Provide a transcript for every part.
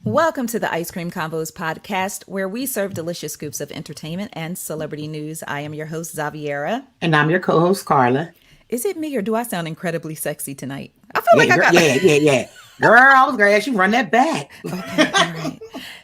Welcome to the Ice Cream Convos Podcast, where we serve delicious scoops of entertainment and celebrity news. I am your host, Xaviera. And I'm your co-host, Karla. Is it me or do I sound incredibly sexy tonight? I feel like I got Yeah. Girl, I was glad you run that back. Okay, all right.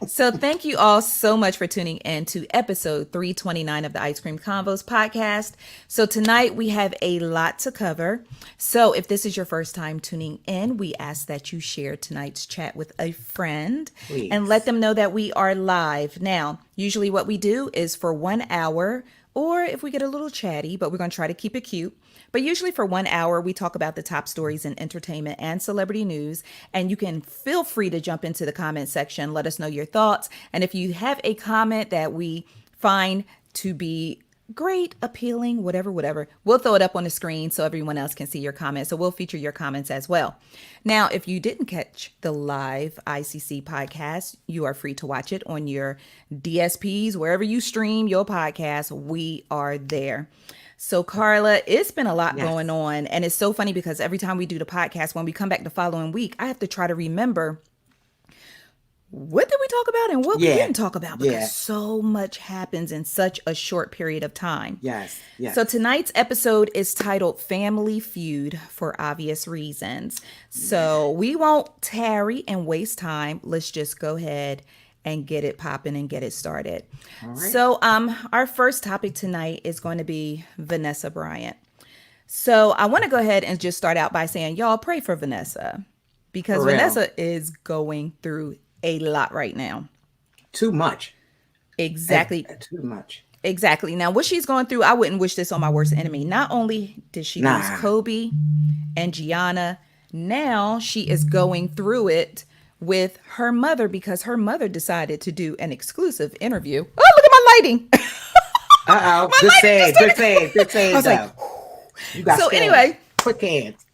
So thank you all so much for tuning in to episode 329 of the Ice Cream Convos Podcast. So tonight we have a lot to cover. So if this is your first time tuning in, we ask that you share tonight's chat with a friend. Please. And let them know that we are live. Now, usually what we do is for 1 hour, or if we get a little chatty, but we're going to try to keep it cute. But usually for 1 hour, we talk about the top stories in entertainment and celebrity news. And you can feel free to jump into the comment section. Let us know your thoughts. And if you have a comment that we find to be great, appealing, whatever, we'll throw it up on the screen so everyone else can see your comments. So we'll feature your comments as well. Now, if you didn't catch the live ICC podcast, you are free to watch it on your DSPs, wherever you stream your podcast. We are there. So Karla, it's been a lot going on. And it's so funny because every time we do the podcast, when we come back the following week, I have to try to remember what did we talk about and what we didn't talk about, because so much happens in such a short period of time. Yes. So tonight's episode is titled Family Feud for obvious reasons. So we won't tarry and waste time. Let's just go ahead and get it popping and get it started. All right. So our first topic tonight is going to be Vanessa Bryant. So I want to go ahead and just start out by saying, y'all pray for Vanessa, because Vanessa is going through a lot right now. Too much. Exactly. Too much. Exactly. Now, what she's going through, I wouldn't wish this on my worst enemy. Not only did she lose Kobe and Gianna, now she is going through it with her mother, because her mother decided to do an exclusive interview. Oh, look at my lighting. Uh-oh. Good save. I was like, you got so scared. anyway. Quick hands.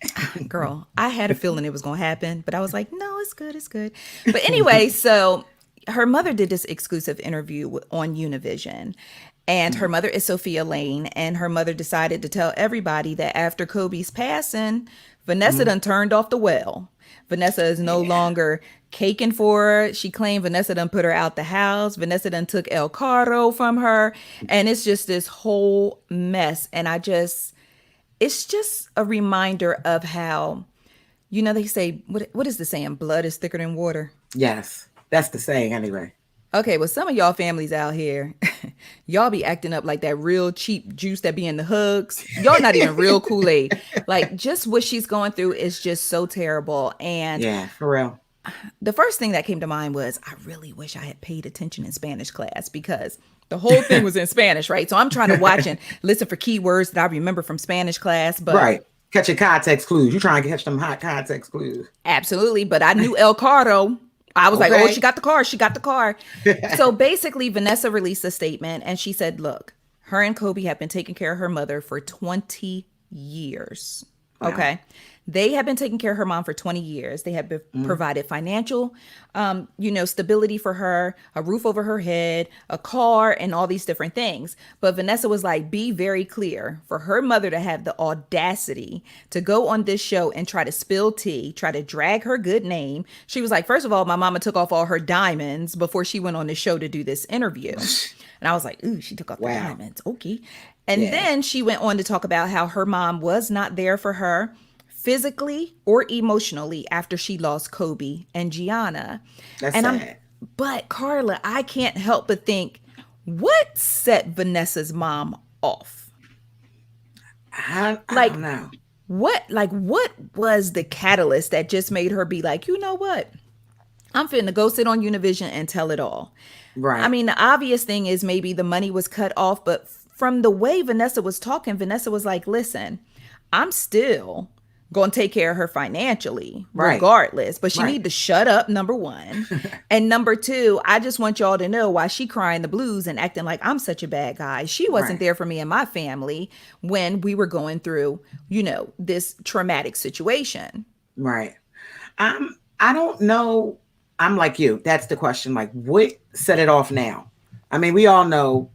Girl, I had a feeling it was going to happen, but I was like, no, it's good. But anyway, so her mother did this exclusive interview on Univision, and her mother is Sophia Lane, and her mother decided to tell everybody that after Kobe's passing, Vanessa done turned off the well. Vanessa is no longer caking for her. She claimed Vanessa done put her out the house. Vanessa done took El Carro from her, and it's just this whole mess. And it's just a reminder of how, they say, what is the saying? Blood is thicker than water. Yes, that's the saying anyway. Okay, well, some of y'all families out here, y'all be acting up like that real cheap juice that be in the hugs. Y'all not even real Kool-Aid. Like, just what she's going through is just so terrible. And yeah, for real. The first thing that came to mind was, I really wish I had paid attention in Spanish class, because the whole thing was in Spanish, right? So I'm trying to watch and listen for keywords that I remember from Spanish class. But right. Catch your context clues. You're trying to catch them hot context clues. Absolutely. But I knew El Carro. I was like, oh, she got the car. So basically, Vanessa released a statement and she said, look, her and Kobe have been taking care of her mother for 20 years. Wow. Okay. They have been taking care of her mom for 20 years. They have provided financial, stability for her, a roof over her head, a car, and all these different things. But Vanessa was like, be very clear, for her mother to have the audacity to go on this show and try to spill tea, try to drag her good name. She was like, first of all, my mama took off all her diamonds before she went on the show to do this interview. And I was like, ooh, she took off the diamonds. Okay. And then she went on to talk about how her mom was not there for her physically or emotionally after she lost Kobe and Gianna. That's sad. But Karla, I can't help but think, what set Vanessa's mom off? I don't know. What was the catalyst that just made her be like, you know what? I'm finna go sit on Univision and tell it all. Right. I mean, the obvious thing is maybe the money was cut off, but from the way Vanessa was talking, Vanessa was like, listen, I'm still going to take care of her financially, regardless. But she need to shut up, number one. And number two, I just want y'all to know why she crying the blues and acting like I'm such a bad guy. She wasn't there for me and my family when we were going through, this traumatic situation. Right. I don't know. I'm like you. That's the question. Like, what set it off now? I mean, we all know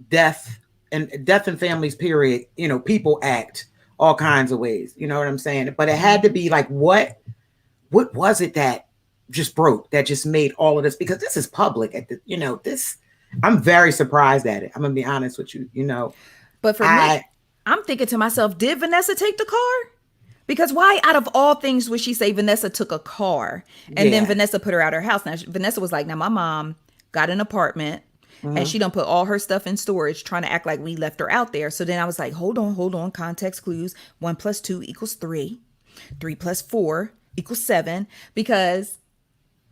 death and families, period. People act all kinds of ways. You know what I'm saying? But it had to be like, what was it that just broke that just made all of this, because this is public at the, this, I'm very surprised at it. I'm gonna be honest with you. But for me, I'm thinking to myself, did Vanessa take the car? Because why, out of all things, would she say Vanessa took a car and then Vanessa put her out of her house? Now, Vanessa was like, now my mom got an apartment and she done put all her stuff in storage, trying to act like we left her out there. So then I was like, hold on, context clues. 1 + 2 = 3. 3 + 4 = 7. Because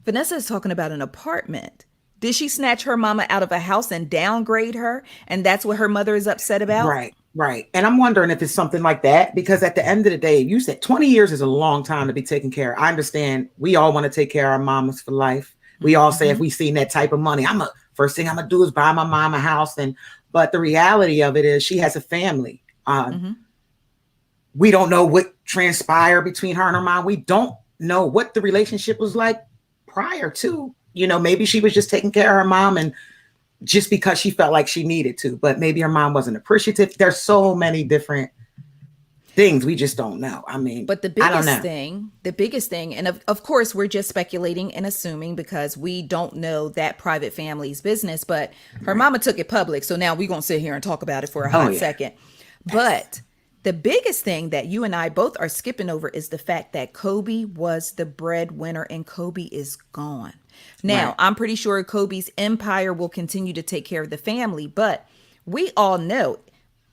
Vanessa is talking about an apartment. Did she snatch her mama out of a house and downgrade her? And that's what her mother is upset about? Right. And I'm wondering if it's something like that, because at the end of the day, you said 20 years is a long time to be taken care of. I understand we all want to take care of our mamas for life. We all say if we seen that type of money, first thing I'm going to do is buy my mom a house. But the reality of it is she has a family. We don't know what transpired between her and her mom. We don't know what the relationship was like prior to, maybe she was just taking care of her mom and just because she felt like she needed to, but maybe her mom wasn't appreciative. There's so many different things we just don't know. I mean, but the biggest thing, and of course we're just speculating and assuming because we don't know that private family's business, but her mama took it public. So now we're going to sit here and talk about it for a hot second. But the biggest thing that you and I both are skipping over is the fact that Kobe was the breadwinner and Kobe is gone. Now, I'm pretty sure Kobe's empire will continue to take care of the family, but we all know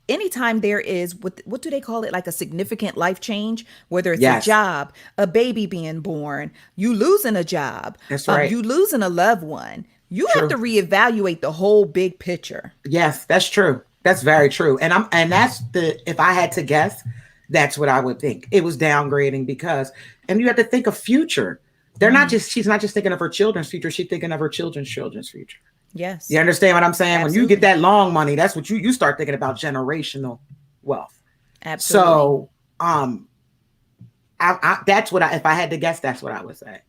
anytime there is, what do they call it? Like a significant life change, whether it's a job, a baby being born, you losing a job, that's right. You losing a loved one, you have to reevaluate the whole big picture. Yes, that's true. That's very true. And that's if I had to guess, that's what I would think. It was downgrading and you have to think of future. She's not just thinking of her children's future. She's thinking of her children's future. Yes. You understand what I'm saying? Absolutely. When you get that long money, that's what you start thinking about, generational wealth. Absolutely. So, that's what if I had to guess, that's what I would say.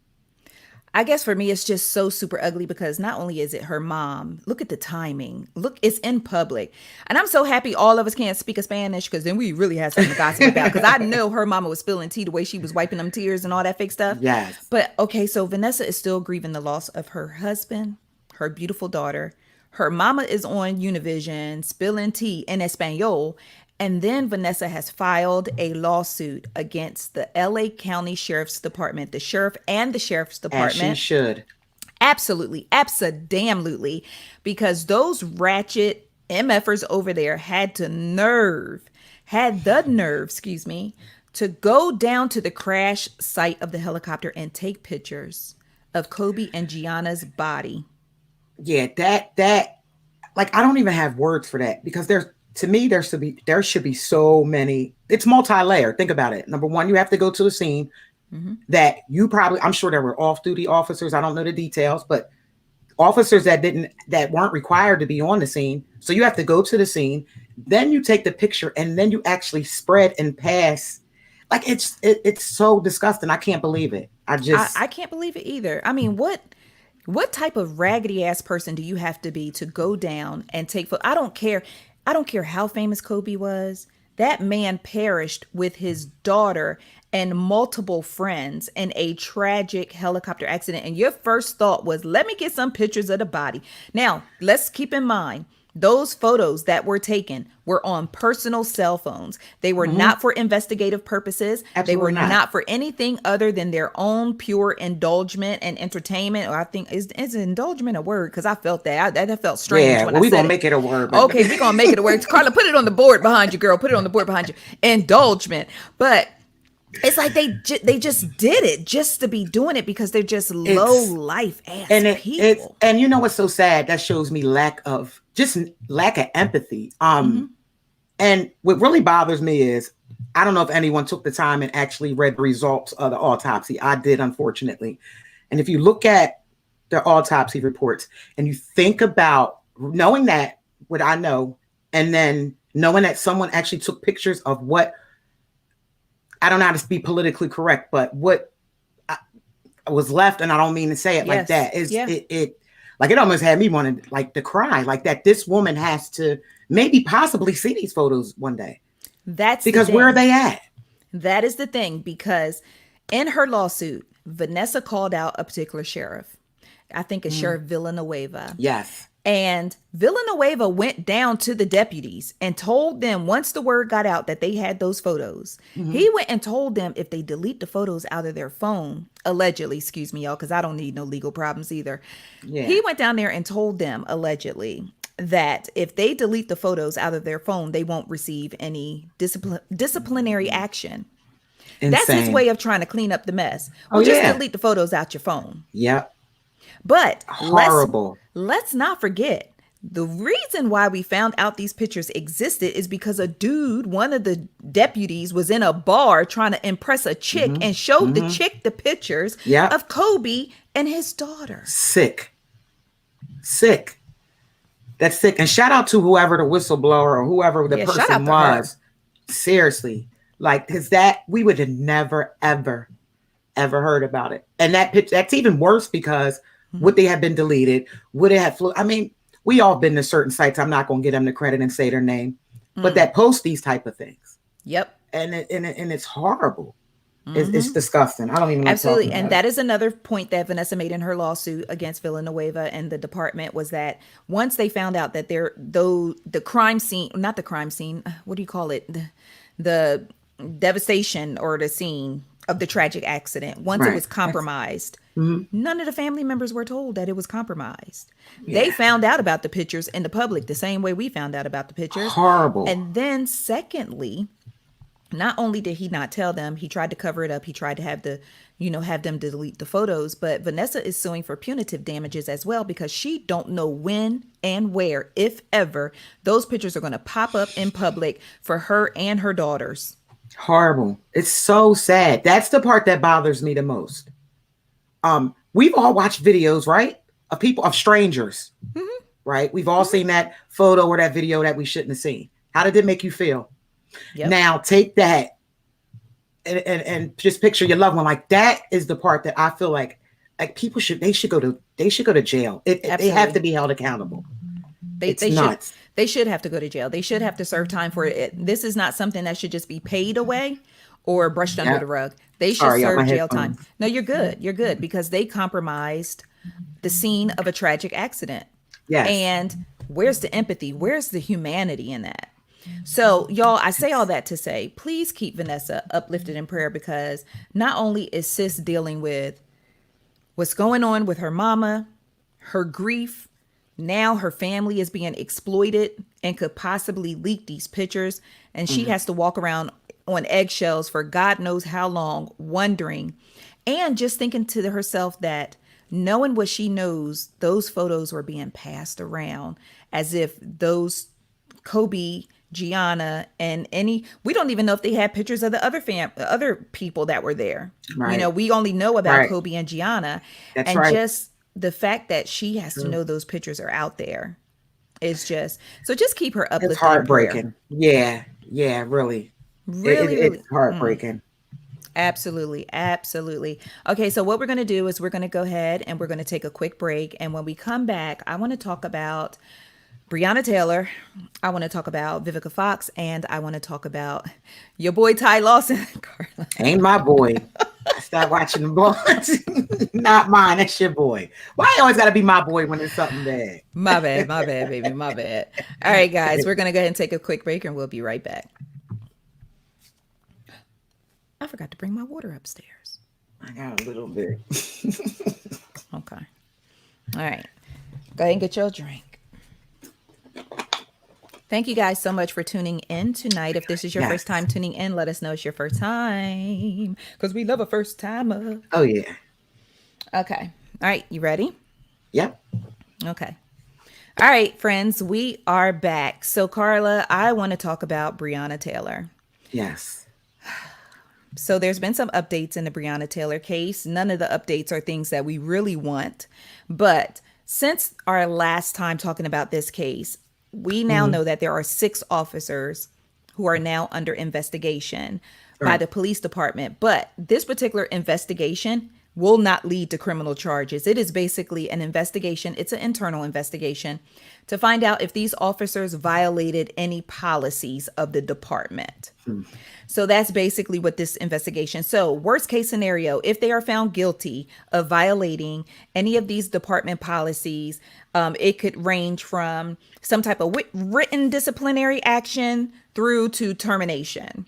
I guess for me, it's just so super ugly because not only is it her mom, look at the timing. Look, it's in public. And I'm so happy all of us can't speak a Spanish because then we really had something to gossip about. Because I know her mama was spilling tea the way she was wiping them tears and all that fake stuff. Yes. But okay, so Vanessa is still grieving the loss of her husband, her beautiful daughter. Her mama is on Univision spilling tea in Espanol. And then Vanessa has filed a lawsuit against the LA County Sheriff's Department, the sheriff and the sheriff's department. As she should. Absolutely. Abso-damn-lutely. Because those ratchet MFers over there had the nerve, to go down to the crash site of the helicopter and take pictures of Kobe and Gianna's body. Yeah, that like, I don't even have words for that because to me, there should be so many. It's multi-layered. Think about it. Number one, you have to go to a scene that I'm sure there were off-duty officers. I don't know the details, but officers that weren't required to be on the scene. So you have to go to the scene, then you take the picture, and then you actually spread and pass. Like it's so disgusting. I can't believe it. I can't believe it either. I mean, what type of raggedy ass person do you have to be to go down and take photos? I don't care how famous Kobe was. That man perished with his daughter and multiple friends in a tragic helicopter accident. And your first thought was, let me get some pictures of the body. Now, let's keep in mind, those photos that were taken were on personal cell phones. They were not for investigative purposes. Absolutely they were not for anything other than their own pure indulgement and entertainment. Or I think is indulgement a word? Because I felt that. That felt strange. Yeah, when we're going to make it a word. Okay, we're going to make it a word. Karla, put it on the board behind you, girl. Put it on the board behind you. Indulgement. But it's like they just did it just to be doing it because they're just low life ass people. And you know what's so sad? That shows me lack of empathy. And what really bothers me is I don't know if anyone took the time and actually read the results of the autopsy. I did, unfortunately. And if you look at the autopsy reports and you think about knowing that what I know, and then knowing that someone actually took pictures of what, I don't know how to be politically correct, but what was left, and I don't mean to say it like that, is it like it almost had me wanting like to cry, like that this woman has to maybe possibly see these photos one day. That's because where are they at? That is the thing, because in her lawsuit, Vanessa called out a particular sheriff. I think it's Sheriff Villanueva. Yes. And Villanueva went down to the deputies and told them, once the word got out that they had those photos, he went and told them if they delete the photos out of their phone, allegedly, excuse me, y'all, because I don't need no legal problems either. Yeah. He went down there and told them, allegedly, that if they delete the photos out of their phone, they won't receive any disciplinary action. Insane. That's his way of trying to clean up the mess. Well, just delete the photos out your phone. Yep. But horrible. Let's not forget, the reason why we found out these pictures existed is because a dude, one of the deputies, was in a bar trying to impress a chick and showed the chick the pictures of Kobe and his daughter. Sick. That's sick. And shout out to whoever the whistleblower or whoever the person was. Seriously. Like, because that, we would have never, ever heard about it. And that's even worse because would they have been deleted? Would it have I mean, we all been to certain sites. I'm not going to get them the credit and say their name, but that post these type of things. Yep. And it's horrible. It's disgusting. I don't even like absolutely. And that is another point that Vanessa made in her lawsuit against Villanueva and the department, was that once they found out that the crime scene, not the crime scene, what do you call it? The devastation or the scene of the tragic accident, once it was compromised, none of the family members were told that it was compromised. They found out about the pictures in the public the same way we found out about the pictures. Horrible. And then secondly, not only did he not tell them, he tried to cover it up. He tried to have them delete the photos, but Vanessa is suing for punitive damages as well, because she don't know when and where, if ever, those pictures are going to pop up in public for her and her daughters. Horrible. It's so sad. That's the part that bothers me the most. We've all watched videos, right? Of strangers, right? We've all seen that photo or that video that we shouldn't have seen. How did it make you feel? Yep. Now take that and just picture your loved one. Like, that is the part that I feel like people should go to jail. They have to be held accountable. It's nuts. They should have to go to jail. They should have to serve time for it. This is not something that should just be paid away or brushed under the rug. They should serve jail time. No, you're good. You're good, because they compromised the scene of a tragic accident. Yes. And where's the empathy? Where's the humanity in that? So, y'all, I say all that to say, please keep Vanessa uplifted in prayer, because not only is sis dealing with what's going on with her mama, her grief, now her family is being exploited and could possibly leak these pictures. And she has to walk around on eggshells for God knows how long, wondering and just thinking to herself that, knowing what she knows, those photos were being passed around as if those Kobe, Gianna, and we don't even know if they had pictures of the other people that were there. Right. We only know about Kobe and Gianna. That's right. Just the fact that she has to know those pictures are out there is just keep her uplifted. It's heartbreaking. Yeah, really. It's heartbreaking. Absolutely. Okay, so what we're going to do is we're going to go ahead and we're going to take a quick break. And when we come back, I want to talk about Breonna Taylor. I want to talk about Vivica Fox, and I want to talk about your boy Ty Lawson. Karla. Ain't my boy. I start watching the boys. Not mine. That's your boy. Why you always got to be my boy when it's something bad? My bad, baby. My bad. All right, guys, we're going to go ahead and take a quick break, and we'll be right back. I forgot to bring my water upstairs. I got a little bit. Okay. All right. Go ahead and get your drink. Thank you guys so much for tuning in tonight. If this is your first time tuning in, let us know it's your first time, because we love a first timer. Oh, yeah. Okay. All right. You ready? Yep. Okay. All right, friends, we are back. So, Karla, I want to talk about Breonna Taylor. Yes. So there's been some updates in the Breonna Taylor case. None of the updates are things that we really want. But since our last time talking about this case, we now know that there are 6 officers who are now under investigation by the police department. But this particular investigation will not lead to criminal charges. It is basically an investigation. It's an internal investigation to find out if these officers violated any policies of the department. So that's basically what this investigation. So worst case scenario, if they are found guilty of violating any of these department policies, it could range from some type of written disciplinary action through to termination.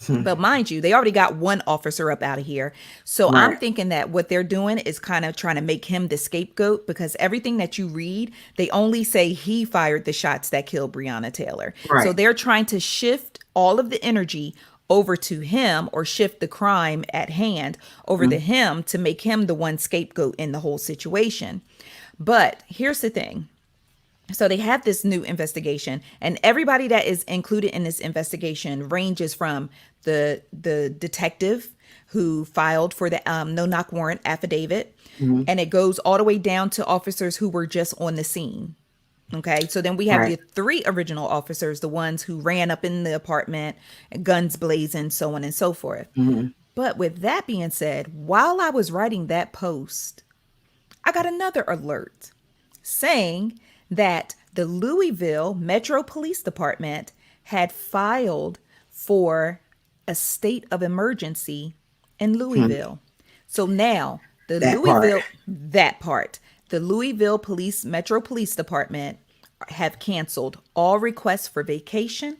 But mind you, they already got one officer up out of here. So Right. I'm thinking that what they're doing is kind of trying to make him the scapegoat, because everything that you read, they only say he fired the shots that killed Breonna Taylor. Right. So they're trying to shift all of the energy over to him, or shift the crime at hand over to him, to make him the one scapegoat in the whole situation. But here's the thing. So they have this new investigation, and everybody that is included in this investigation ranges from the detective who filed for the no-knock warrant affidavit, and it goes all the way down to officers who were just on the scene. Okay, so then we have Right. the 3 original officers, the ones who ran up in the apartment, guns blazing, so on and so forth. But with that being said, while I was writing that post, I got another alert saying that the Louisville Metro Police Department had filed for a state of emergency in Louisville. So now the the Louisville Metro Police Department have canceled all requests for vacation,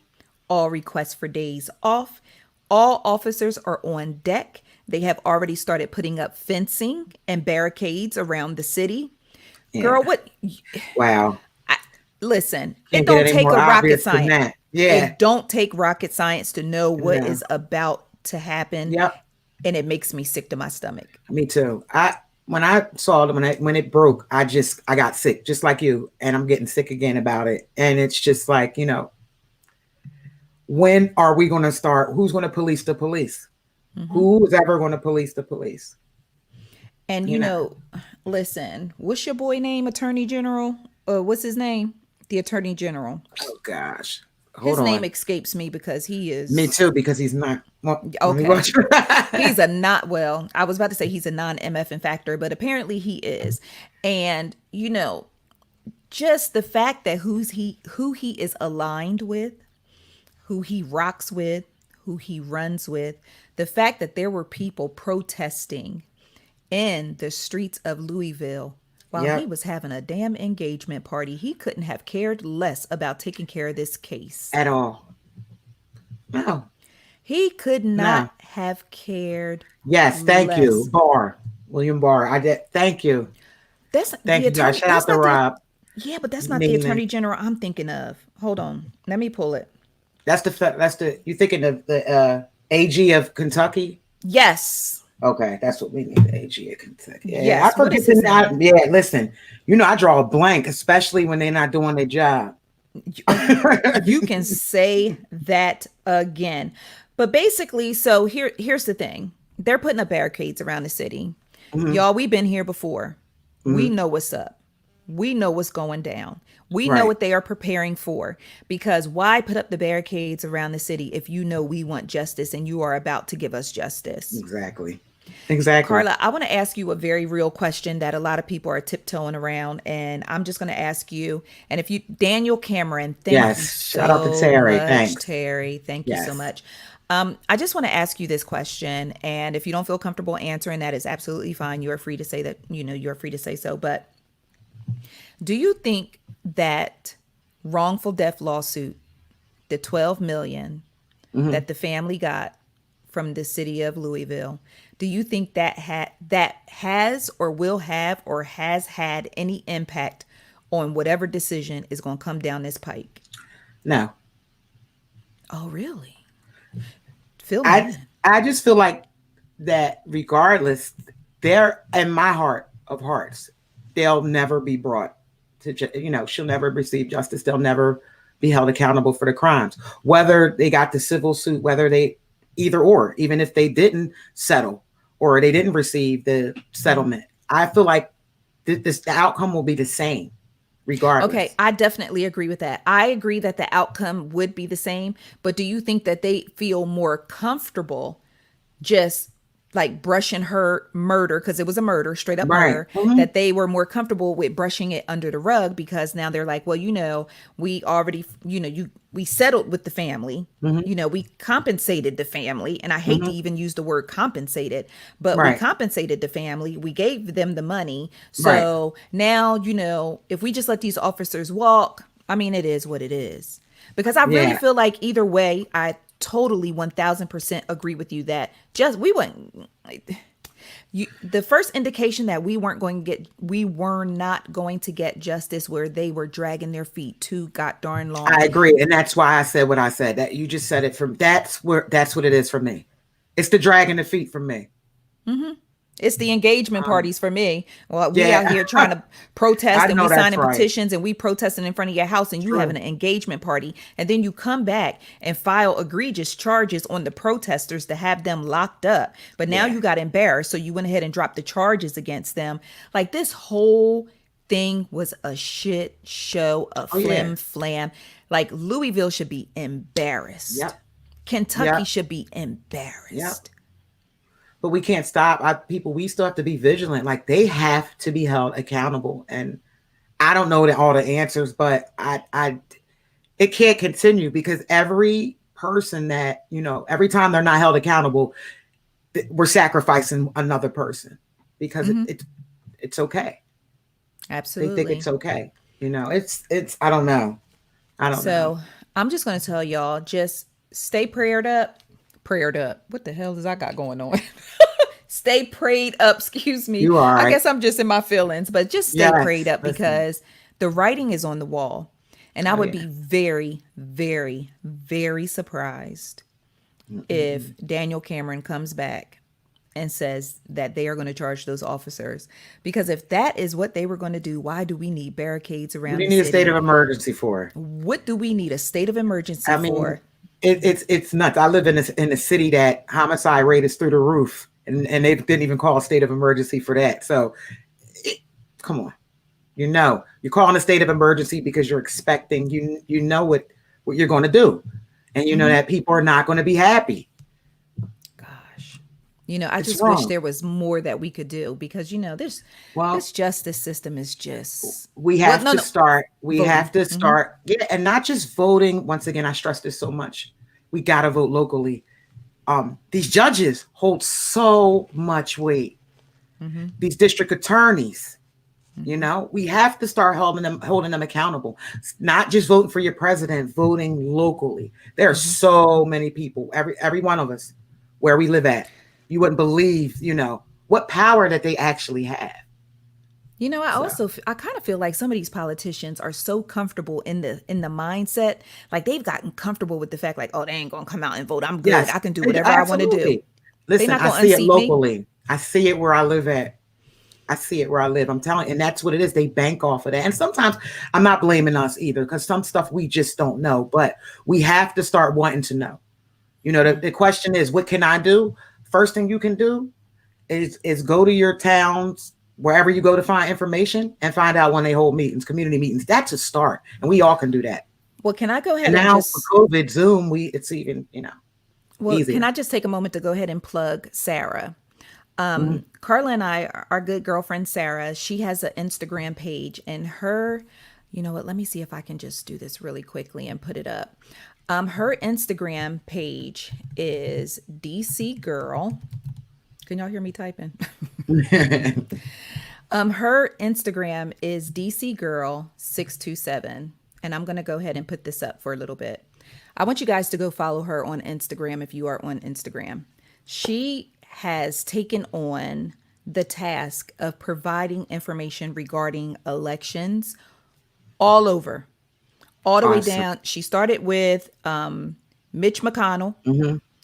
all requests for days off. All officers are on deck. They have already started putting up fencing and barricades around the city. Yeah. Girl, what? Wow. Listen, Can't it don't get any take a more rocket obvious than science. that. Yeah. It don't take rocket science to know what No. is about to happen. Yep. And it makes me sick to my stomach. Me too. When I saw it, when it broke, I got sick, just like you, and I'm getting sick again about it. And it's just like, when are we going to start? Who's going to police the police? Who's ever going to police the police? And listen, what's your boy name? Attorney General? What's his name? The Attorney General. Oh gosh, His name escapes me because he is. Me too, because he's not. Well, Okay. He's a not, well, I was about to say he's a non-MF factor, but apparently he is. And, just the fact that who he is aligned with, who he rocks with, who he runs with, the fact that there were people protesting in the streets of Louisville while he was having a damn engagement party. He couldn't have cared less about taking care of this case. At all. No. He could not have cared. Yes, thank you, William Barr. I did. Thank you. Thank you, guys. Shout out to Rob. Yeah, but that's not the Attorney General I'm thinking of. Hold on, let me pull it. That's the you thinking of the AG of Kentucky? Yes. Okay, that's what we need. The AG of Kentucky. Yeah, Yes, I forget the name. Yeah, listen. I draw a blank, especially when they're not doing their job. You can say that again. But basically, so here's the thing. They're putting up barricades around the city. Y'all, we've been here before. We know what's up. We know what's going down. We know what they are preparing for. Because why put up the barricades around the city if you know we want justice and you are about to give us justice? Exactly. Karla, I want to ask you a very real question that a lot of people are tiptoeing around, and I'm just going to ask you. And if you, Daniel Cameron, thank you so shout out to Terry. much, Thanks. Terry. Thank you so much. I just want to ask you this question, and if you don't feel comfortable answering, that is absolutely fine. You are free to say that. You're free to say so. But do you think that wrongful death lawsuit, the $12 million that the family got from the city of Louisville, do you think that has or will have or has had any impact on whatever decision is going to come down this pike? No. Oh, really? I just feel like that regardless, they're in my heart of hearts, they'll never be brought to, she'll never receive justice. They'll never be held accountable for the crimes, whether they got the civil suit, whether they either or, even if they didn't settle or they didn't receive the settlement. I feel like the outcome will be the same regardless. Okay, I definitely agree with that. I agree that the outcome would be the same, but do you think that they feel more comfortable just like brushing her murder, because it was a murder, straight up Right. murder, that they were more comfortable with brushing it under the rug because now they're like, well, we already, we settled with the family. We compensated the family. And I hate to even use the word compensated, but we Right. compensated the family. We gave them the money. Right. So now, if we just let these officers walk, I mean, it is what it is. Because I really Yeah. feel like either way, I totally 1000% agree with you that we wouldn't. The first indication that we were not going to get justice where they were dragging their feet too god darn long. I agree. And that's why I said what I said. That you just said it that's what it is for me. It's the dragging the feet for me. It's the engagement parties for me. Well, we yeah. out here trying to protest I and know we that's signing right. petitions and we protesting in front of your house and you True. having an engagement party. And then you come back and file egregious charges on the protesters to have them locked up. But now Yeah. you got embarrassed. So you went ahead and dropped the charges against them. Like this whole thing was a shit show, a flim flam. Like Louisville should be embarrassed. Yep. Kentucky Yep. should be embarrassed. Yep. But we can't stop. We still have to be vigilant. Like they have to be held accountable. And I don't know all the answers, but it can't continue because every person that, every time they're not held accountable, we're sacrificing another person because it's okay. Absolutely. They think it's okay. It's I don't know. So I'm just going to tell y'all, just stay prayed up. What the hell does I got going on? Stay prayed up. Excuse me. You are. I guess I'm just in my feelings, but just stay prayed up listen. because the writing is on the wall. And I would be very, very, very surprised if Daniel Cameron comes back and says that they are going to charge those officers. Because if that is what they were going to do, why do we need barricades around We the need a city? state of emergency for. What do we need a state of emergency for? It's nuts. I live in a city that homicide rate is through the roof, and they didn't even call a state of emergency for that. So, come on, you're calling a state of emergency because you're expecting you know what you're going to do, and you know that people are not going to be happy. Gosh, I It's just wrong. wish there was more that we could do because this justice system is just. We have to start. We Voting. have to start. Yeah, and not just voting. Once again, I stress this so much. We got to vote locally. These judges hold so much weight. These district attorneys, we have to start holding them accountable. Not just voting for your president, voting locally. There are so many people, every one of us, where we live at. You wouldn't believe, what power that they actually have. I kind of feel like some of these politicians are so comfortable in the mindset, like they've gotten comfortable with the fact, like, oh, they ain't gonna come out and vote. I'm good. Yes, I can do whatever I want to do. Listen, not I gonna see it unseat me. locally. I see it where I live at. I see it where I live. I'm telling you, and that's what it is. They bank off of that. And sometimes I'm not blaming us either because some stuff we just don't know, but we have to start wanting to know. The question is, what can I do? First thing you can do is go to your towns, wherever you go to find information and find out when they hold meetings, community meetings. That's a start. And we all can do that. Well, can I go ahead And and now just for COVID, Zoom, it's even, easier. Can I just take a moment to go ahead and plug Sarah? Karla and I, our good girlfriend Sarah, she has an Instagram page, and her, let me see if I can just do this really quickly and put it up. Her Instagram page is DC Girl. Can y'all hear me typing? Her Instagram is DC Girl 627, and I'm going to go ahead and put this up for a little bit. I want you guys to go follow her on Instagram if you are on Instagram. She has taken on the task of providing information regarding elections all over, all the way down. She started with Mitch McConnell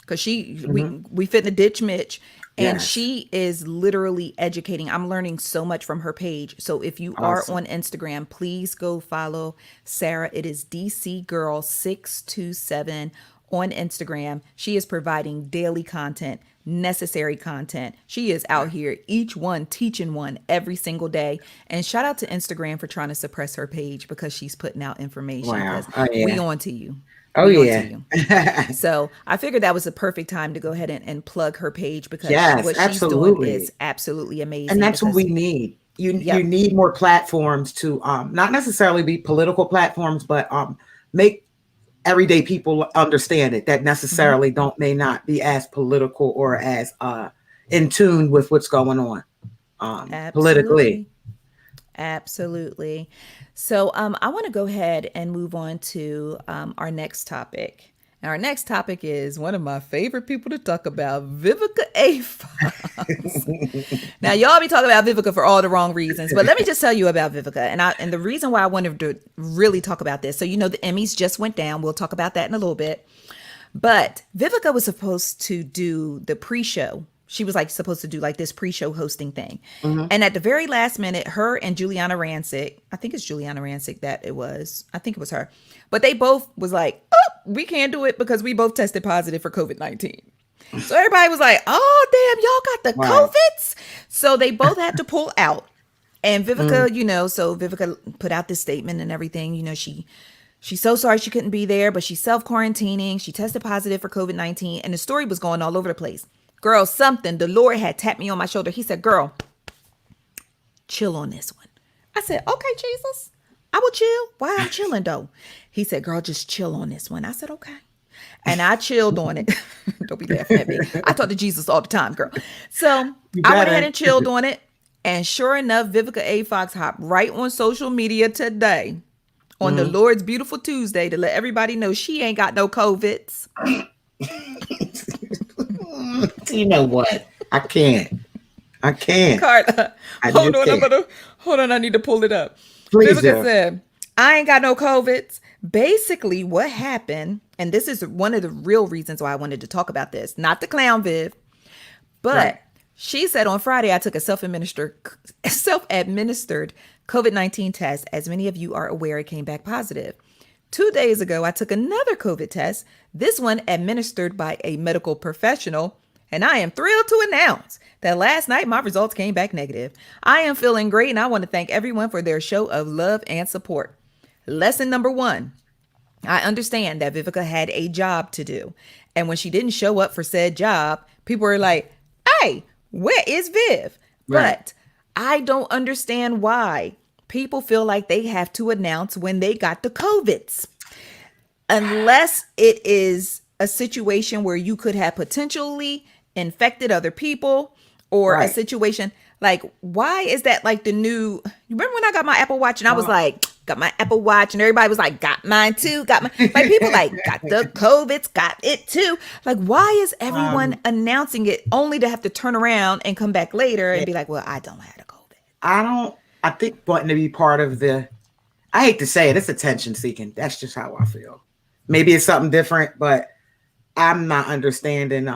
because we fit in the ditch Mitch. And she is literally educating. I'm learning so much from her page. So if you are on Instagram, please go follow Sarah. It is DC Girl 627 on Instagram. She is providing daily content, necessary content. She is out here, each one teaching one every single day. And shout out to Instagram for trying to suppress her page because she's putting out information. Wow. We on to you. Oh We on to yeah. you. So I figured that was a perfect time to go ahead and plug her page because Yes, what she's doing is absolutely. absolutely And amazing. that's what Because we need. You yep, need more platforms to not necessarily be political platforms, but make everyday people understand it that hmm necessarily don't may not be as political or as in tune with what's going on politically. absolutely. Absolutely. So I want to go ahead and move on to our next topic. And our next topic is one of my favorite people to talk about, Vivica A. Fox. Now, y'all be talking about Vivica for all the wrong reasons, but let me just tell you about Vivica. And the reason why I wanted to really talk about this. So, the Emmys just went down. We'll talk about that in a little bit. But Vivica was supposed to do the pre-show. She was like supposed to do like this pre-show hosting thing. Mhm. And at the very last minute, her and Juliana Rancic, I think it's Juliana Rancic that it was. I think it was her. But they both was like, oh, we can't do it because we both tested positive for COVID-19. So everybody was like, oh, damn, y'all got the Wow. COVIDs. So they both had to pull out. And Mm. Vivica, so Vivica put out this statement and everything. She's so sorry she couldn't be there, but she's self-quarantining. She tested positive for COVID-19, and the story was going all over the place. Girl, the Lord had tapped me on my shoulder. He said, girl, chill on this one. I said, okay, Jesus, I will chill. Why I'm chilling, though? He said, girl, just chill on this one. I said, okay. And I chilled on it. Don't be laughing at me. I talk to Jesus all the time, girl. So You I went ahead better. and chilled on it. And sure enough, Vivica A. Fox hopped right on social media today on the Mhm. Lord's Beautiful Tuesday to let everybody know she ain't got no COVIDs. You know what? I can't. I can't. Carla, I hold just on, can't. hold on, I need to pull it up. Please Vivica do. said, I ain't got no COVIDs. Basically, what happened, and this is one of the real reasons why I wanted to talk about this, not the clown Viv, but Right. she said on Friday, I took a self-administered COVID-19 test. As many of you are aware, it came back positive. 2 days ago, I took another COVID test, this one administered by a medical professional, and I am thrilled to announce that last night my results came back negative. I am feeling great, and I want to thank everyone for their show of love and support. Lesson number 1. I understand that Vivica had a job to do. And when she didn't show up for said job, people were like, hey, where is Viv? Right. But I don't understand why people feel like they have to announce when they got the COVIDs. Unless it is a situation where you could have potentially infected other people or a Right. situation like, why is that like the new? You remember when I got my Apple Watch and I was like, got my Apple Watch, and everybody was like, got mine too, got my like people like got the COVIDs, got it too. Like, why is everyone announcing it only to have to turn around and come back later and be like, well, I don't have the COVID. I think wanting to be part of I hate to say it, it's attention seeking. That's just how I feel. Maybe it's something different, but I'm not understanding.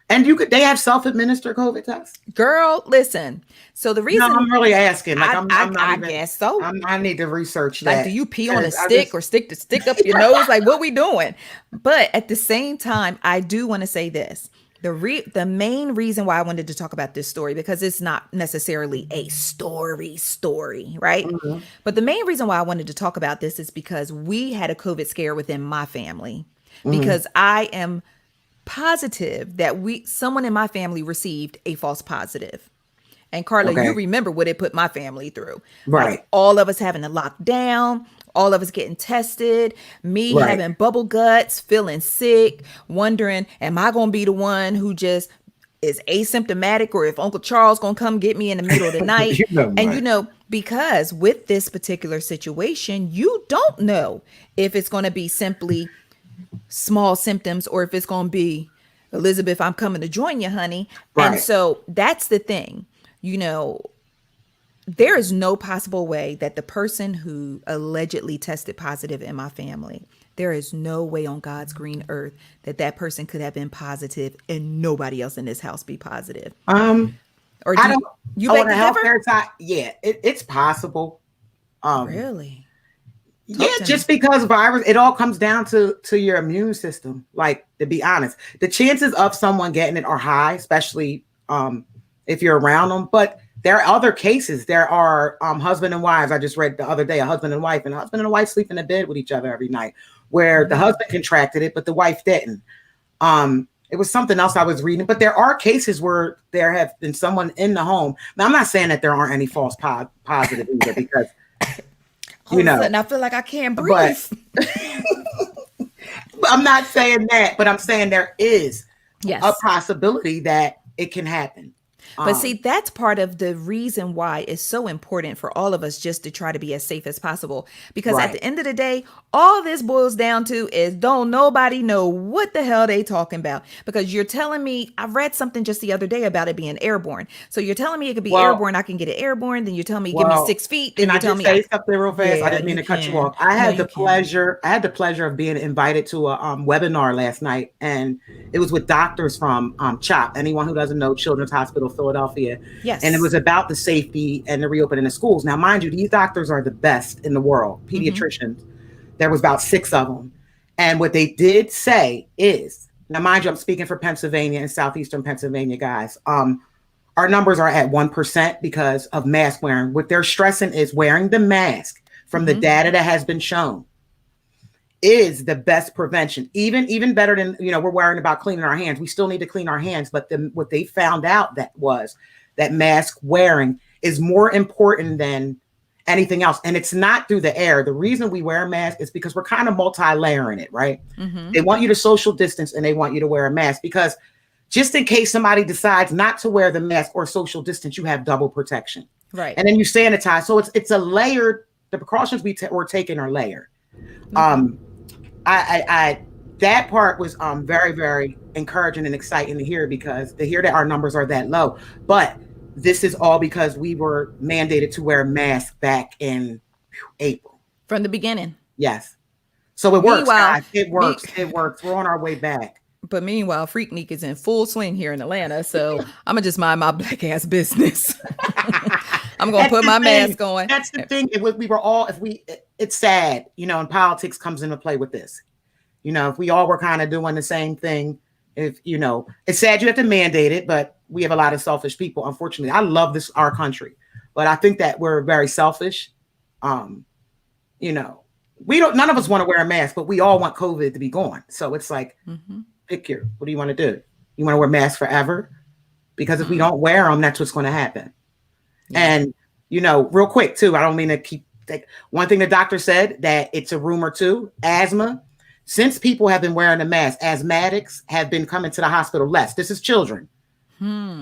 And they have self-administered COVID tests. Girl, listen. So the reason No, I'm really asking. Like, I'm not I even, guess so. I need to research Like, that. do you pee on a because I stick just- or stick the stick up your nose? Like, what we doing? But at the same time, I do want to say this. The main reason why I wanted to talk about this story, because it's not necessarily a story, right? Mhm. But the main reason why I wanted to talk about this is because we had a COVID scare within my family. Mhm. Because I am positive that someone in my family received a false positive. And Karla, Okay. you remember what it put my family through. Right. Like, all of us having to lock down, all of us getting tested, me Right. having bubble guts, feeling sick, wondering, am I going to be the one who just is asymptomatic, or if Uncle Charles going to come get me in the middle of the night? And because with this particular situation, you don't know if it's going to be simply small symptoms or if it's going to be, Elizabeth, I'm coming to join you, honey. And Right. so that's the thing. There is no possible way that the person who allegedly tested positive in my family, there is no way on God's green earth that person could have been positive and nobody else in this house be positive. Or I don't. you On beg the to differ? healthcare side, yeah, it's possible. Really? Yeah, to just because virus, it all comes down to your immune system. Like, to be honest, the chances of someone getting it are high, especially if you're around them. But there are other cases. There are husband and wives. I just read the other day, a husband and a wife sleep in the bed with each other every night, where the husband contracted it, but the wife didn't. It was something else I was reading, but there are cases where there have been someone in the home. Now, I'm not saying that there aren't any false positive either, because you know, I feel like I can't breathe. But I'm not saying that, but I'm saying there is a possibility that it can happen. But see, that's part of the reason why it's so important for all of us just to try to be as safe as possible. Because at the end of the day, all this boils down to is don't nobody know what the hell they talking about. Because you're telling me, I read something just the other day about it being airborne. So you're telling me it could be airborne, I can get it airborne. Then you're telling me give me 6 feet. Then Can you I tell just me say something real fast? I didn't mean to cut you off. I had the pleasure of being invited to a webinar last night, and it was with doctors from CHOP. Anyone who doesn't know, Children's Hospital Philadelphia. Yes. And it was about the safety and the reopening of schools. Now, mind you, these doctors are the best in the world, pediatricians. There was about 6 of them. And what they did say is, now mind you, I'm speaking for Pennsylvania and Southeastern Pennsylvania, guys. Our numbers are at 1% because of mask wearing. What they're stressing is wearing the mask from the data that has been shown is the best prevention. Even better than, we're worrying about cleaning our hands. We still need to clean our hands. But what they found out was that mask wearing is more important than anything else. And it's not through the air. The reason we wear a mask is because we're kind of multi-layering it, right? They want you to social distance and they want you to wear a mask because just in case somebody decides not to wear the mask or social distance, you have double protection. Right. And then you sanitize. So it's a layered, the precautions we're taking are layered. That part was very, very encouraging and exciting to hear, because to hear that our numbers are that low. But this is all because we were mandated to wear masks back in April. From the beginning. Yes. So it works, guys. It works. It works. We're on our way back. But meanwhile, Freaknik is in full swing here in Atlanta. So I'm going to just mind my black ass business. I'm going to put my mask on. That's the thing. It's sad, and politics comes into play with this. If we all were kind of doing the same thing, it's sad you have to mandate it, but we have a lot of selfish people. Unfortunately, I love our country, but I think that we're very selfish. None of us want to wear a mask, but we all want COVID to be gone. So it's like, pick what do you want to do? You want to wear masks forever? Because if we don't wear them, that's what's going to happen. Yeah. And, real quick too, I don't mean to keep one thing the doctor said, that it's a rumor too, asthma. Since people have been wearing a mask, asthmatics have been coming to the hospital less. This is children.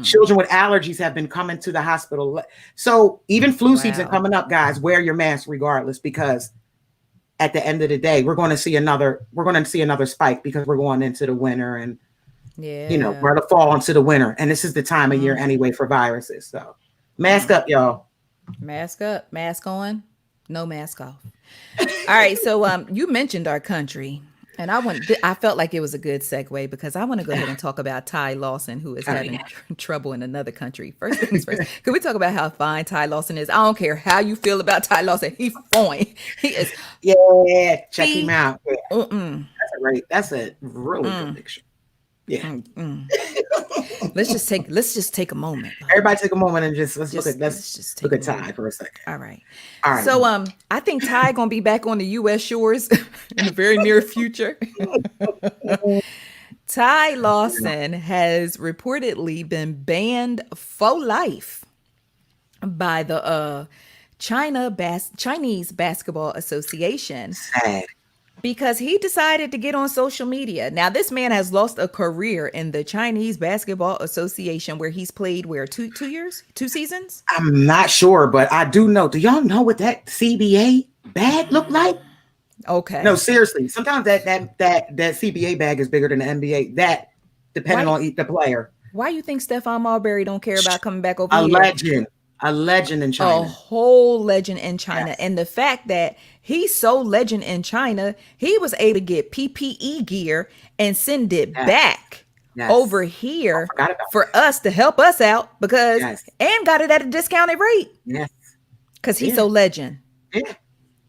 Children with allergies have been coming to the hospital. So even flu season coming up, guys, wear your mask regardless, because at the end of the day, we're going to see another spike, because we're going into the winter and, we're the fall into the winter. And this is the time of year anyway for viruses. So mask up, y'all. Mask up, mask on, no mask off. All right. So you mentioned our country, and I felt like it was a good segue, because I want to go ahead and talk about Ty Lawson, who is having trouble in another country. First things first, can we talk about how fine Ty Lawson is? I don't care how you feel about Ty Lawson. He's fine. He is. Yeah. Check him out. That's a really good picture. Yeah. Let's just take a moment. Everybody take a moment and let's look at Ty for a second. All right. So I think Ty gonna be back on the US shores in the very near future. Ty Lawson has reportedly been banned for life by the Chinese Basketball Association. Sad. Because he decided to get on social media. Now, this man has lost a career in the Chinese Basketball Association, where he's played, 2 years, 2 seasons? I'm not sure, but I do know. Do y'all know what that CBA bag looked like? Okay. No, seriously. Sometimes that CBA bag is bigger than the NBA. That, depending on the player. Why you think Stephon Marbury don't care about coming back over here? A legend in China. A whole legend in China. Yes. And the fact that he's so legend in China, he was able to get PPE gear and send it back over here for us to help us out, because and got it at a discounted rate. Yes. Because he's so legend. Yeah.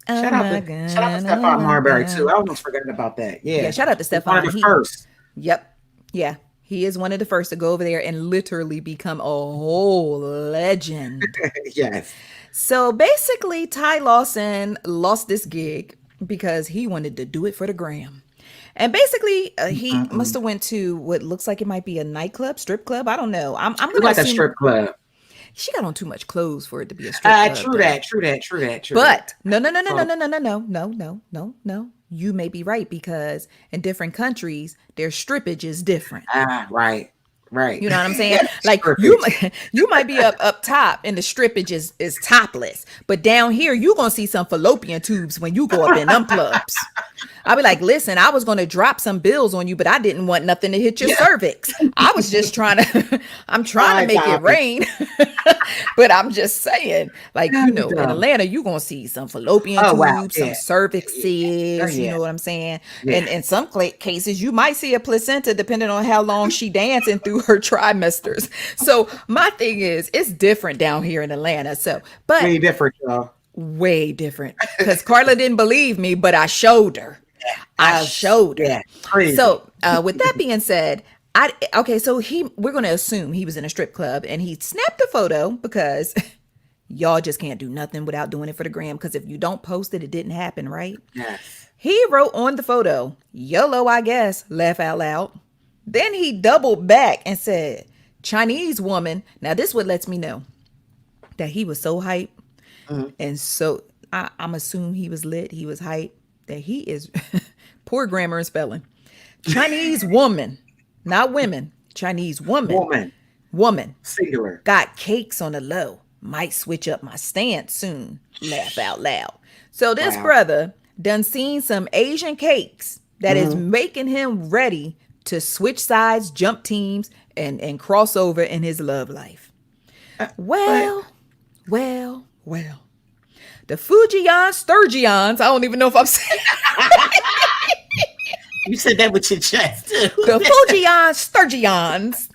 Shout out to Stephon Marbury too. I almost forgot about that. Yeah. Shout out to Stephon. One of the first. Yep. Yeah. He is one of the first to go over there and literally become a whole legend. Yes. So basically, Ty Lawson lost this gig because he wanted to do it for the gram. And basically, he must have went to what looks like it might be a nightclub, strip club. I don't know. I'm It's gonna like a assume strip club. she got on too much clothes for it to be a strip club. True though. that. True that. True that. True But that. no. You may be right because in different countries, their strippage is different. Right. Right. You know what I'm saying? Like Strippage. you might be up top and the strippage is topless, but down here you gonna see some fallopian tubes when you go up in them clubs. I'll be like, listen, I was gonna drop some bills on you, but I didn't want nothing to hit your cervix. I was just trying to, I'm trying to make it rain. But I'm just saying, like, in Atlanta, you gonna see some fallopian tubes, some cervixes. You know what I'm saying? Yeah. And in some cases, you might see a placenta depending on how long she dancing through her trimesters. So my thing is, it's different down here in Atlanta. So, but Way different, y'all. way different because Karla didn't believe me, but I showed her. I showed her. Yeah, crazy. So with that being said, so we're going to assume he was in a strip club and he snapped a photo because y'all just can't do nothing without doing it for the gram. Because if you don't post it, it didn't happen, right? Yes. He wrote on the photo, YOLO, I guess, laugh out loud. Then he doubled back and said, Chinese woman. Now this what lets me know that he was so hyped. And so I'm assuming he was lit. He was hyped that he is poor grammar and spelling. Chinese woman, not women. Chinese woman. Woman. Singular. Got cakes on the low. Might switch up my stance soon. Laugh out loud. So this brother done seen some Asian cakes that is making him ready to switch sides, jump teams, and cross over in his love life. Well. The Fujian Sturgeons, I don't even know if I'm saying You said that with your chest, too. the Fujian Sturgeons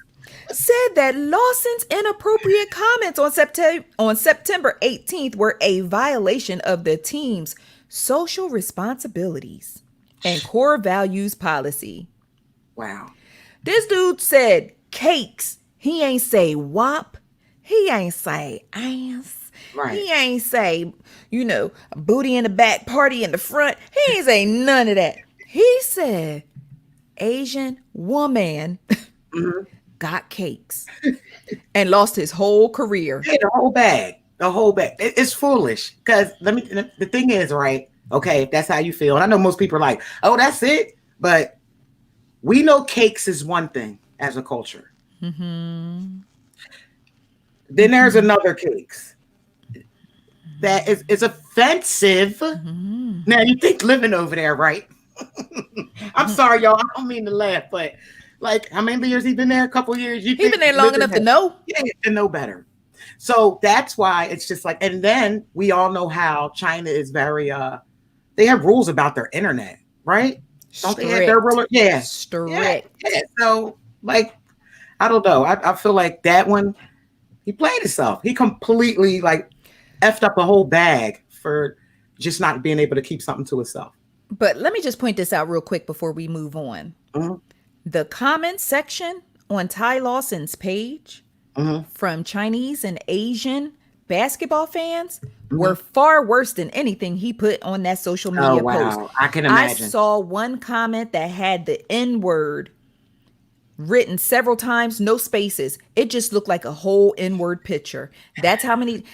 said that Lawson's inappropriate comments on September 18th were a violation of the team's social responsibilities and core values policy. Wow. This dude said cakes. He ain't say wop. He ain't say ass. Right. He ain't say, booty in the back, party in the front. He ain't say none of that. He said Asian woman got cakes and lost his whole career. Hey, the whole bag. It's foolish because the thing is, right? Okay, if that's how you feel. And I know most people are like, oh, that's it. But we know cakes is one thing as a culture. Then there's another cakes that is offensive. Now you think living over there, right? I'm sorry, y'all. I don't mean to laugh, but like how many years he been there? A couple years. He been there long enough to know. Yeah, to know better. So that's why it's just like, and then we all know how China is very they have rules about their internet, right? Don't they have their rules? Yeah. Strict. Yeah. So like, I don't know. I feel like that one, he played himself. He completely like effed up a whole bag for just not being able to keep something to himself. But let me just point this out real quick before we move on. The comment section on Ty Lawson's page from Chinese and Asian basketball fans were far worse than anything he put on that social media post. I can imagine. I saw one comment that had the N-word written several times, no spaces. It just looked like a whole N-word picture. That's how many,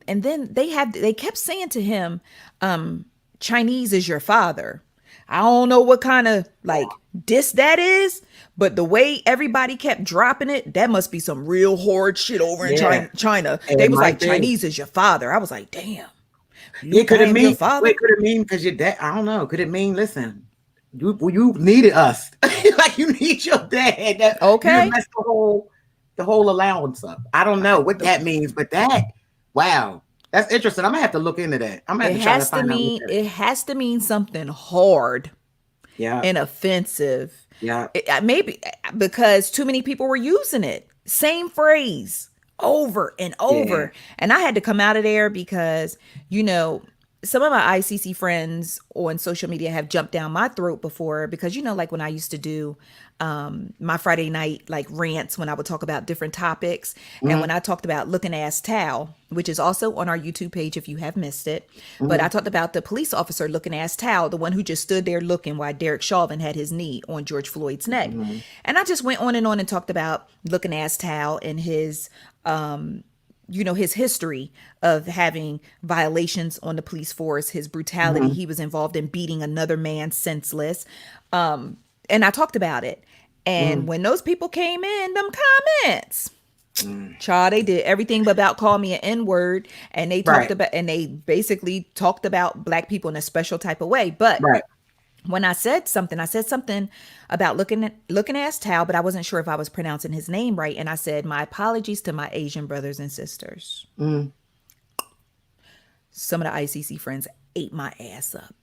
and then they kept saying to him, Chinese is your father. I don't know what kind of diss that is, but the way everybody kept dropping it, that must be some real horrid shit over in China. They was like, Chinese is your father. I was like, damn. It could have mean because your dad. I don't know. Could it mean, listen, you needed us, like you need your dad. Okay, you messed the whole allowance up. I don't know what that means, but wow. That's interesting. I'm gonna have to look into that. I'm gonna have to try to find out. It has to mean something hard, and offensive. Maybe because too many people were using it. Same phrase over and over, and I had to come out of there because some of my ICC friends on social media have jumped down my throat before because, like when I used to do my Friday night like rants when I would talk about different topics. And when I talked about looking ass Tal, which is also on our YouTube page if you have missed it. But I talked about the police officer looking ass Tal, the one who just stood there looking while Derek Chauvin had his knee on George Floyd's neck. And I just went on and talked about looking ass Tal and his his history of having violations on the police force, his brutality. He was involved in beating another man senseless. And I talked about it. And when those people came in, them comments, child, they did everything but about call me an N-word. And they talked about, and they basically talked about Black people in a special type of way. But when I said something about looking ass Tal, but I wasn't sure if I was pronouncing his name right. And I said, my apologies to my Asian brothers and sisters. Some of the ICC friends ate my ass up.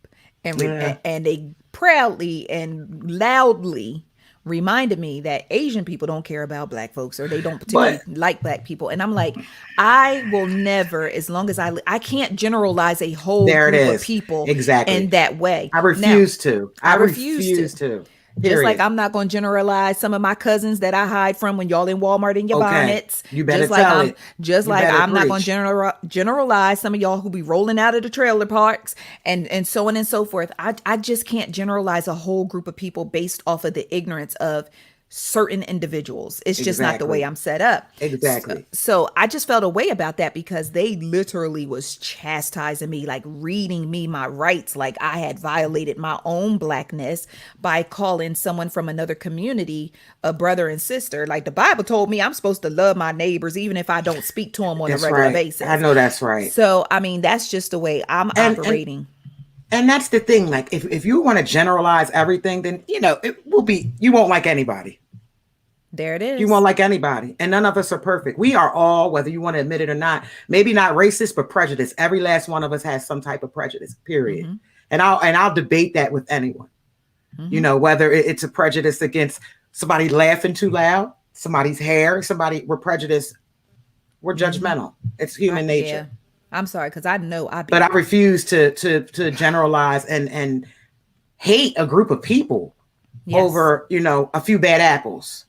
And they proudly and loudly reminded me that Asian people don't care about Black folks, or they don't particularly like Black people. And I'm like, I will never, as long as I can't generalize a whole group of people in that way. I refuse to. I refuse to. Just like I'm not going to generalize some of my cousins that I hide from when y'all in Walmart in your bonnets. You better tell it. Just like I'm not going to generalize some of y'all who be rolling out of the trailer parks and so on and so forth. I just can't generalize a whole group of people based off of the ignorance of certain individuals. It's just not the way I'm set up. Exactly. So I just felt a way about that because they literally was chastising me, like reading me my rights, like I had violated my own Blackness by calling someone from another community a brother and sister. Like the Bible told me I'm supposed to love my neighbors even if I don't speak to them on a regular basis. I know that's right. So, I mean, that's just the way I'm operating. And that's the thing. Like if you want to generalize everything, then, it will be, you won't like anybody. There it is. You won't like anybody. And none of us are perfect. We are all, whether you want to admit it or not, maybe not racist, but prejudiced. Every last one of us has some type of prejudice, period. And I'll debate that with anyone. Whether it's a prejudice against somebody laughing too loud, somebody's hair, we're prejudiced. We're judgmental. It's human nature. Yeah. I'm sorry, because I know but I refuse to generalize and hate a group of people over, a few bad apples.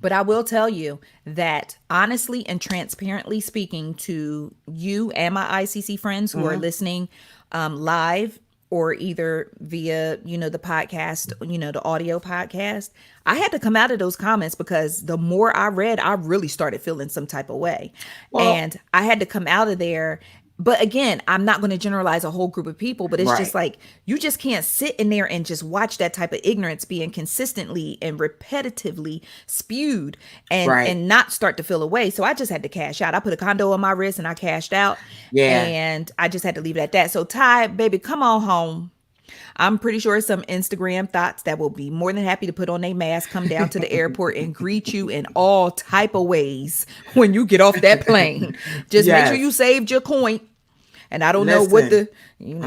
But I will tell you that honestly and transparently speaking to you and my ICC friends who are listening live or either via, the podcast, the audio podcast, I had to come out of those comments because the more I read, I really started feeling some type of way. And I had to come out of there. But again, I'm not going to generalize a whole group of people, but it's just like, you just can't sit in there and just watch that type of ignorance being consistently and repetitively spewed and not start to feel away. So I just had to cash out. I put a condo on my wrist and I cashed out. And I just had to leave it at that. So Ty, baby, come on home. I'm pretty sure some Instagram thoughts that will be more than happy to put on a mask, come down to the airport and greet you in all type of ways when you get off that plane. Just make sure you saved your coin. And I don't know what I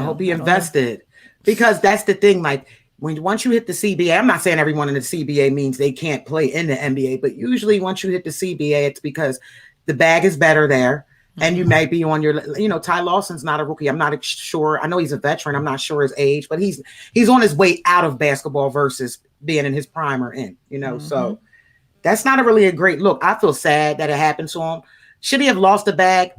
hope you invested, because that's the thing. Like once you hit the CBA, I'm not saying everyone in the CBA means they can't play in the NBA, but usually once you hit the CBA, it's because the bag is better there. And you may be on your, Ty Lawson's not a rookie. I'm not sure. I know he's a veteran. I'm not sure his age, but he's on his way out of basketball versus being in his prime or in, so that's not really a great look. I feel sad that it happened to him. Should he have lost the bag?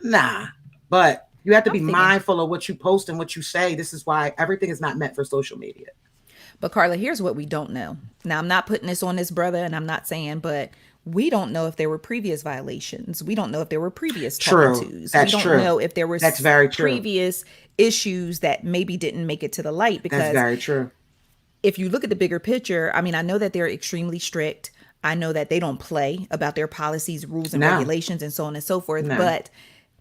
Nah, but you have to be mindful of what you post and what you say. This is why everything is not meant for social media. But Karla, here's what we don't know. Now, I'm not putting this on this brother, and I'm not saying, but we don't know if there were previous violations. We don't know if there were previous tattoos. That's we don't know if there were previous issues that maybe didn't make it to the light. Because that's very true. If you look at the bigger picture, I mean, I know that they're extremely strict. I know that they don't play about their policies, rules, and regulations, and so on and so forth. But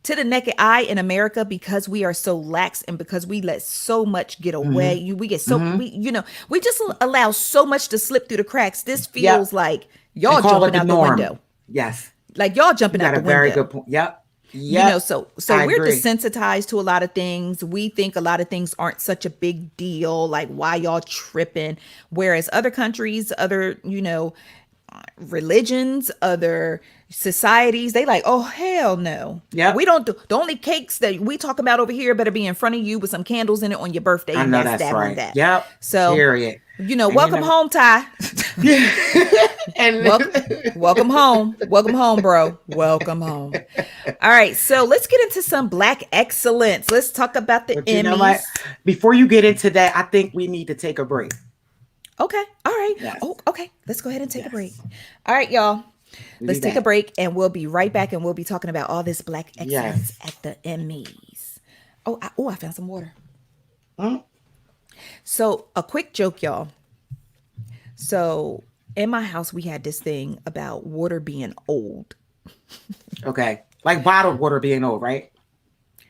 to the naked eye in America, because we are so lax and because we let so much get away, we get so we just allow so much to slip through the cracks. This feels like y'all jumping out the window. Yes, like y'all jumping out the window. Very good point. Yep. So we're desensitized to a lot of things. We think a lot of things aren't such a big deal. Like, why y'all tripping? Whereas other countries, other religions, other societies, they like, oh hell no. Yeah. We don't do the only cakes that we talk about over here better be in front of you with some candles in it on your birthday. I and know that's that's that right. on that. Yep. So period. Welcome home, Ty. And welcome home. Welcome home, bro. Welcome home. All right. So let's get into some Black excellence. Let's talk about the Emmys. You know what? Before you get into that, I think we need to take a break. Okay. All right. Yes. Oh, okay. Let's go ahead and take a break. All right, y'all. Let's take back. a break and we'll be right back and we'll be talking about all this Black excellence at the Emmys. I found some water. So a quick joke, y'all. So in my house, we had this thing about water being old. Okay. Like bottled water being old, right?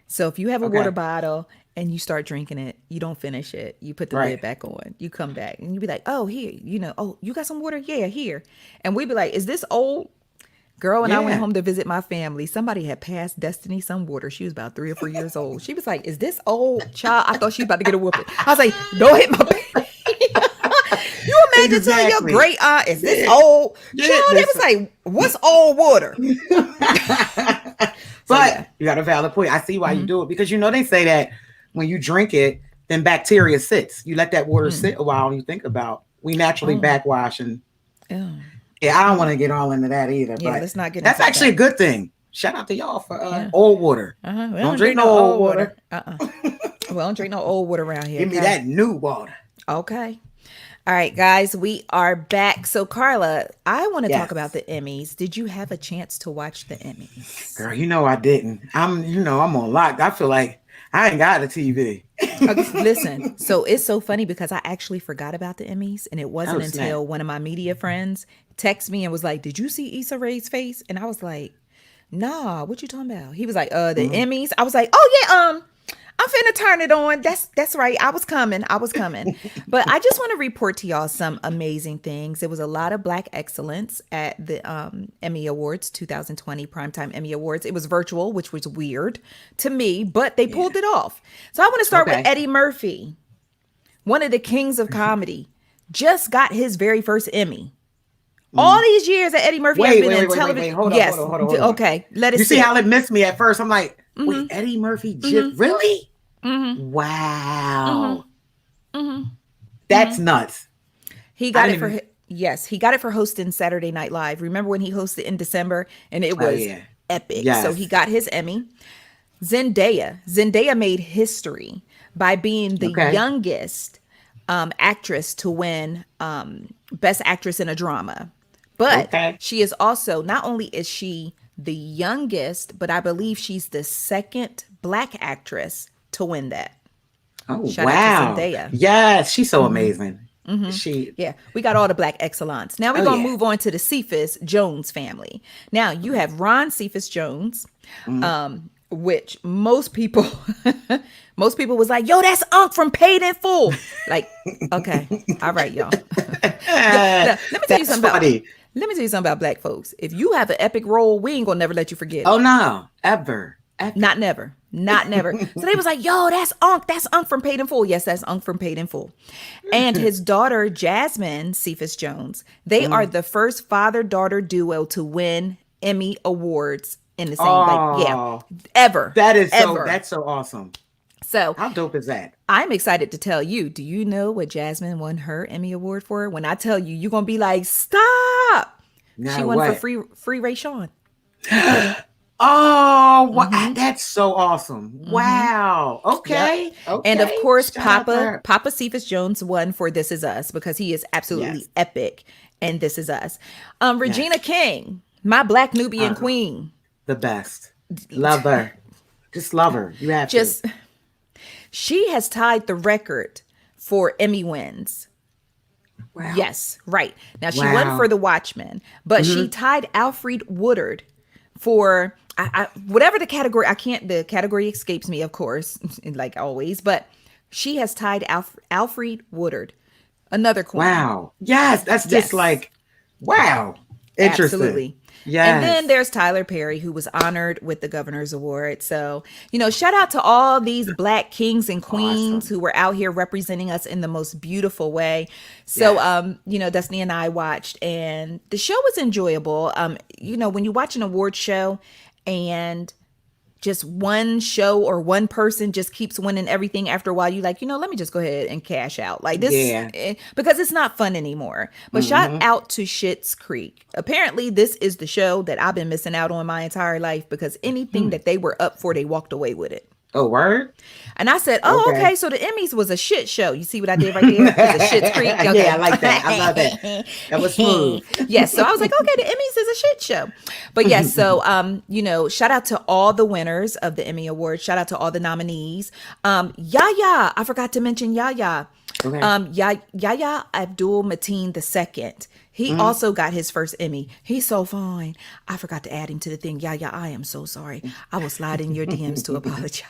So if you have a water bottle and you start drinking it, you don't finish it. You put the lid back on. You come back and you be like, oh, here, you got some water? Yeah, here. And we be like, is this old? Girl, when I went home to visit my family, somebody had passed Destiny some water. She was about 3 or 4 years old. She was like, is this old? Child, I thought she was about to get a whooping. I was like, don't hit my baby. You imagine telling your great aunt, is this old? Child, they was like, what's old water? But you got a valid point. I see why you do it, because they say that when you drink it, then bacteria sits. You let that water sit a while and you think about, we naturally backwash and I don't want to get all into that either. Yeah, but let's not get that's into actually that. a good thing. Shout out to y'all for old water. Don't drink no old water. Well, don't drink no old water around here. Give me that new water. Okay. All right, guys, we are back. So, Karla, I want to talk about the Emmys. Did you have a chance to watch the Emmys? Girl, I didn't. I'm on lock. I feel like I ain't got a TV. Okay, listen, so it's so funny because I actually forgot about the Emmys, and it wasn't until one of my media friends texted me and was like, did you see Issa Rae's face? And I was like, nah, what you talking about? He was like, the Emmys. I was like, oh yeah, I'm finna turn it on. That's right. I was coming. But I just want to report to y'all some amazing things. There was a lot of Black excellence at the Emmy Awards, 2020 Primetime Emmy Awards. It was virtual, which was weird to me, but they pulled it off. So I want to start with Eddie Murphy, one of the kings of comedy, just got his very first Emmy. All these years that Eddie Murphy has been in television. Hold on. Okay, let it You sit. see how it missed me at first? I'm like, wait, Eddie Murphy just really? Wow. That's nuts. He got it for he got it for hosting Saturday Night Live. Remember when he hosted in December and it was epic. Yes. So he got his Emmy. Zendaya made history by being the youngest actress to win Best Actress in a Drama. But she is also, not only is she the youngest, but I believe she's the second Black actress to win that. Oh, Shout wow. out to Zendaya. Yes, she's so amazing. We got all the Black excellence. Now we're going to move on to the Cephas Jones family. Now you have Ron Cephas Jones, which most people was like, yo, that's Unc from Paid in Full. Like, okay. All right, y'all. Let me tell you something about Black folks. If you have an epic role, we ain't gonna never let you forget it. Oh no, ever. Not never. So they was like, yo, that's Unc from Paid in Full. Yes, that's Unc from Paid in Full. And his daughter, Jasmine Cephas Jones, they are the first father-daughter duo to win Emmy Awards in the same, ever. That's so awesome. So how dope is that? I'm excited to tell you, do you know what Jasmine won her Emmy Award for? When I tell you, you're going to be like, stop. She won for Free Ray Sean. Oh, that's so awesome. Wow. Okay. Yep. Okay. And of course, Papa Cephas Jones won for This Is Us because he is absolutely epic in This Is Us. Regina King, my Black Nubian queen. The best. Love her. Just love her. You have to. She has tied the record for Emmy wins. Wow. Yes, right. Now she won for The Watchmen, but she tied Alfred Woodard for whatever the category. The category escapes me, of course, like always, but she has tied Alfred Woodard, another queen. Wow. Yes, that's just like, wow. Interesting. Absolutely. And Yes. then there's Tyler Perry, who was honored with the Governor's Award. So, shout out to all these Black kings and queens Awesome. who were out here representing us in the most beautiful way. So, Yes. Destiny and I watched, and the show was enjoyable. When you watch an award show and just one show or one person just keeps winning everything, after a while you like, let me just go ahead and cash out like this. Yeah. Because it's not fun anymore. But shout out to Schitt's Creek. Apparently this is the show that I've been missing out on my entire life, because anything that they were up for, they walked away with it. Oh, word? And I said, okay, so the Emmys was a shit show. You see what I did right there? It's a Schitt's Creek. Okay. Yeah, I like that. I love that. That was smooth. Yes. So I was like, okay, the Emmys is a shit show. But yes, so shout out to all the winners of the Emmy Awards. Shout out to all the nominees. Yahya, I forgot to mention Yahya. Okay. Yahya Abdul Mateen II. He also got his first Emmy. He's so fine. I forgot to add him to the thing. Yahya, I am so sorry. I will slide in your DMs to apologize.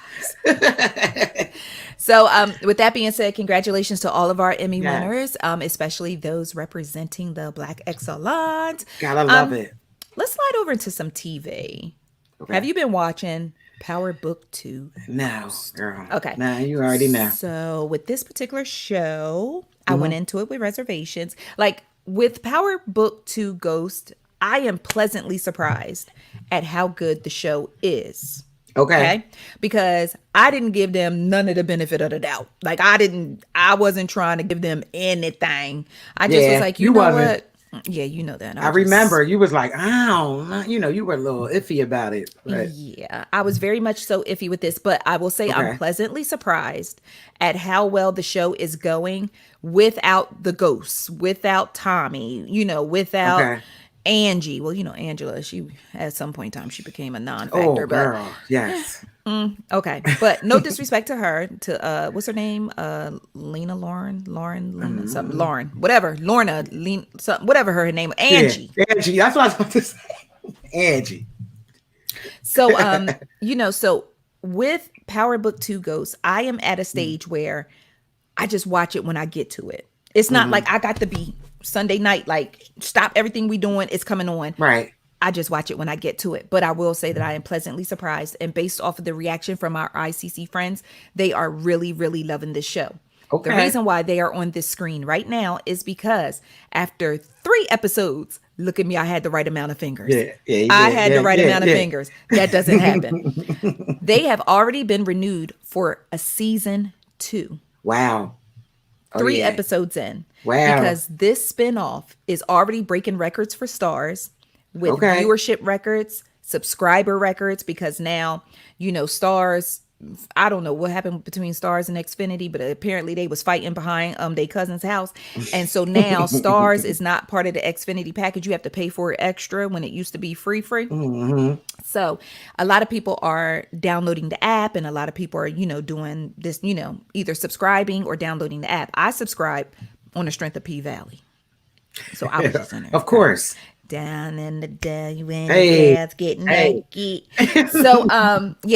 So with that being said, congratulations to all of our Emmy winners, especially those representing the Black excellence. Gotta love it. Let's slide over into some TV. Okay. Have you been watching Power Book 2? No, girl. Okay. Nah, you already know. So with this particular show, I went into it with reservations. Like with Power Book 2 Ghost, I am pleasantly surprised at how good the show is. Okay. Because I didn't give them none of the benefit of the doubt. Like I wasn't trying to give them anything. I just was like, you know what? Yeah, you know that. I remember you was like, I don't know. You were a little iffy about it. But. Yeah, I was very much so iffy with this, but I will say I'm pleasantly surprised at how well the show is going without the ghosts, without Tommy, without Angie. Well, Angela, she at some point in time she became a non-factor. Oh, girl, yes. Okay, but no disrespect to her. To what's her name? Lena Lauren, something. Lauren, whatever. Lorna, something, whatever her name. Angie. Yeah, Angie. That's what I was about to say. Angie. So, so with Power Book 2 Ghosts, I am at a stage where I just watch it when I get to it. It's not like I got to be Sunday night, like stop everything we doing. It's coming on. Right. I just watch it when I get to it. But I will say that I am pleasantly surprised. And based off of the reaction from our ICC friends, they are really, really loving this show. Okay. The reason why they are on this screen right now is because after 3 episodes, look at me, I had the right amount of fingers. I had the right amount of fingers. That doesn't happen. They have already been renewed for a season 2. Wow. 3 episodes in. Wow. Because this spinoff is already breaking records for Stars with viewership records, subscriber records, because now, Stars, I don't know what happened between Stars and Xfinity, but apparently they was fighting behind their cousin's house. And so now Stars is not part of the Xfinity package. You have to pay for it extra when it used to be free. Mm-hmm. So a lot of people are downloading the app, and a lot of people are, doing this, either subscribing or downloading the app. I subscribe on the strength of P-Valley. So I was just in there. Of course. Down in the day when the dad's getting naked. So,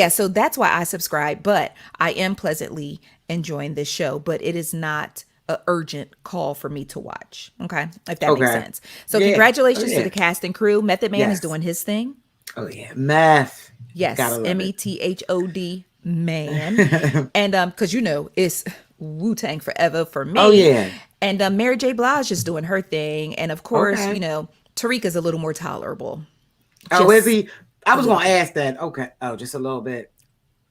so that's why I subscribe. But I am pleasantly enjoying this show. But it is not an urgent call for me to watch. Okay, if that makes sense. So, congratulations to the cast and crew. Method Man is doing his thing. Oh yeah, Meth. Yes, METHOD Man. And because it's Wu-Tang forever for me. Oh yeah. And Mary J. Blige is doing her thing, and of course, Tariq's a little more tolerable. Is he? I was going to ask that. Okay. Oh, just a little bit.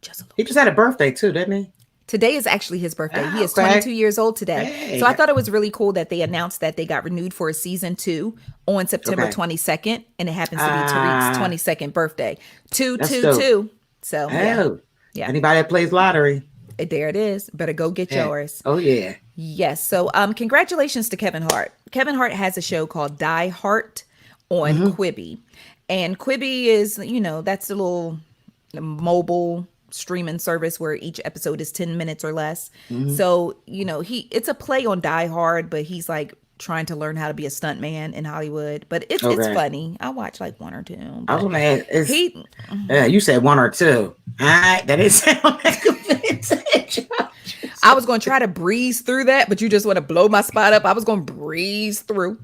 Just a little. He just had a birthday too, didn't he? Today is actually his birthday. He is 22 years old today. Hey. So I thought it was really cool that they announced that they got renewed for a season 2 on September 22nd, and it happens to be Tariq's 22nd birthday. 222. So yeah. Anybody that plays lottery. There it is. Better go get yours. Oh yeah. Yes. So congratulations to Kevin Hart. Kevin Hart has a show called Die Hart on Quibi. And Quibi is, that's a little mobile streaming service where each episode is 10 minutes or less. So, it's a play on Die Hard, but he's like trying to learn how to be a stunt man in Hollywood. But it's funny. I watch like 1 or 2. I was gonna ask, you said 1 or 2. All right, that didn't sound like a vintage. I was going to try to breeze through that, but you just want to blow my spot up. I was going to breeze through.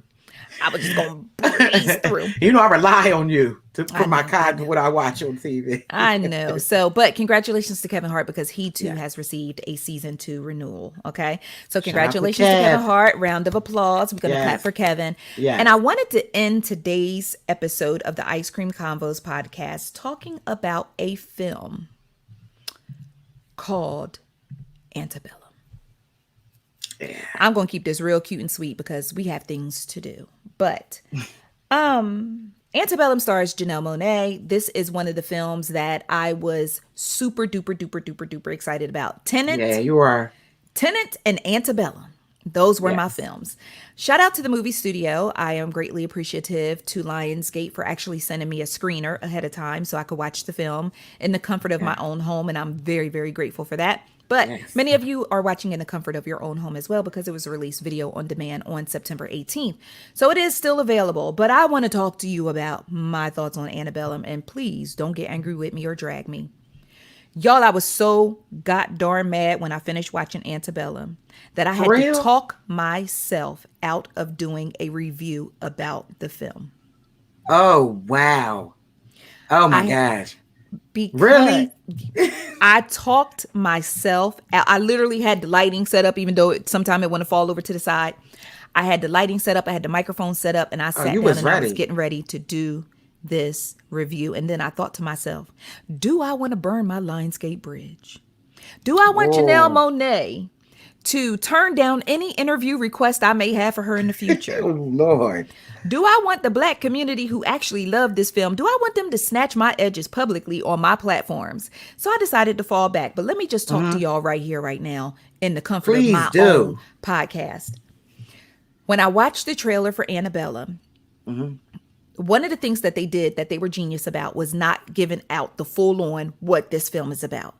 I was just going to breeze through. You know, I rely on you for my content, what I watch on TV. I know. So, but congratulations to Kevin Hart because he too has received a season 2 renewal. Okay. So congratulations to Kevin Hart. Round of applause. We're going to clap for Kevin. Yeah. And I wanted to end today's episode of the Ice Cream Convos podcast talking about a film called Antebellum. Yeah. I'm going to keep this real cute and sweet because we have things to do. But Antebellum stars Janelle Monáe. This is one of the films that I was super duper excited about. Tenet. Yeah, you are. Tenet and Antebellum. Those were my films. Shout out to the movie studio. I am greatly appreciative to Lionsgate for actually sending me a screener ahead of time so I could watch the film in the comfort of my own home. And I'm very, very grateful for that. But many of you are watching in the comfort of your own home as well because it was released video on demand on September 18th. So it is still available. But I want to talk to you about my thoughts on Antebellum. And please don't get angry with me or drag me. Y'all, I was so darn mad when I finished watching Antebellum that I had to talk myself out of doing a review about the film. Oh, wow. Oh, my gosh. Because really? I talked myself out. I literally had the lighting set up, even though sometimes it want to fall over to the side. I had the lighting set up. I had the microphone set up, and I sat down and I was getting ready to do this review. And then I thought to myself, do I want to burn my Lionsgate bridge? Do I want Janelle Monáe to turn down any interview request I may have for her in the future? Oh, Lord. Do I want the Black community who actually love this film, do I want them to snatch my edges publicly on my platforms? So I decided to fall back. But let me just talk to y'all right here, right now, in the comfort of my own podcast. When I watched the trailer for Antebellum, one of the things that they did that they were genius about was not giving out the full on what this film is about.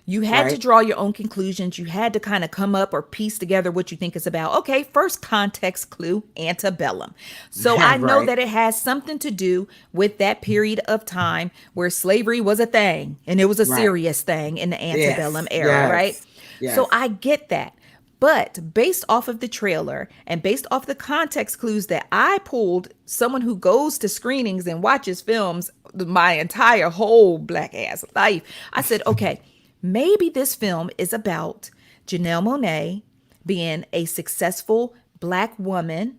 You had to draw your own conclusions. You had to kind of come up or piece together what you think it's about. Okay, first context clue, Antebellum. So I know that it has something to do with that period of time where slavery was a thing and it was a serious thing in the Antebellum era, right? Yes. So I get that. But based off of the trailer and based off the context clues that I pulled, someone who goes to screenings and watches films my entire whole Black ass life, I said, okay, maybe this film is about Janelle Monáe being a successful Black woman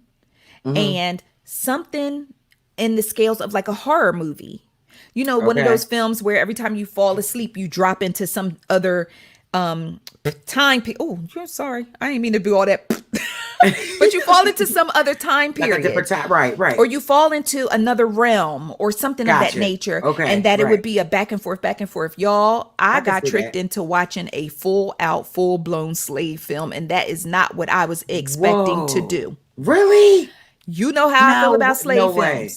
and something in the scales of like a horror movie. You know, one of those films where every time you fall asleep, you drop into some other time period. Oh, you're sorry. I didn't mean to do all that. But you fall into some other time period. Like a different time. Right. Or you fall into another realm or something of that nature. Okay. And that it would be a back and forth. Y'all, I got tricked into watching a full-blown slave film. And that is not what I was expecting to do. Really? You know how I feel about slave films. Way.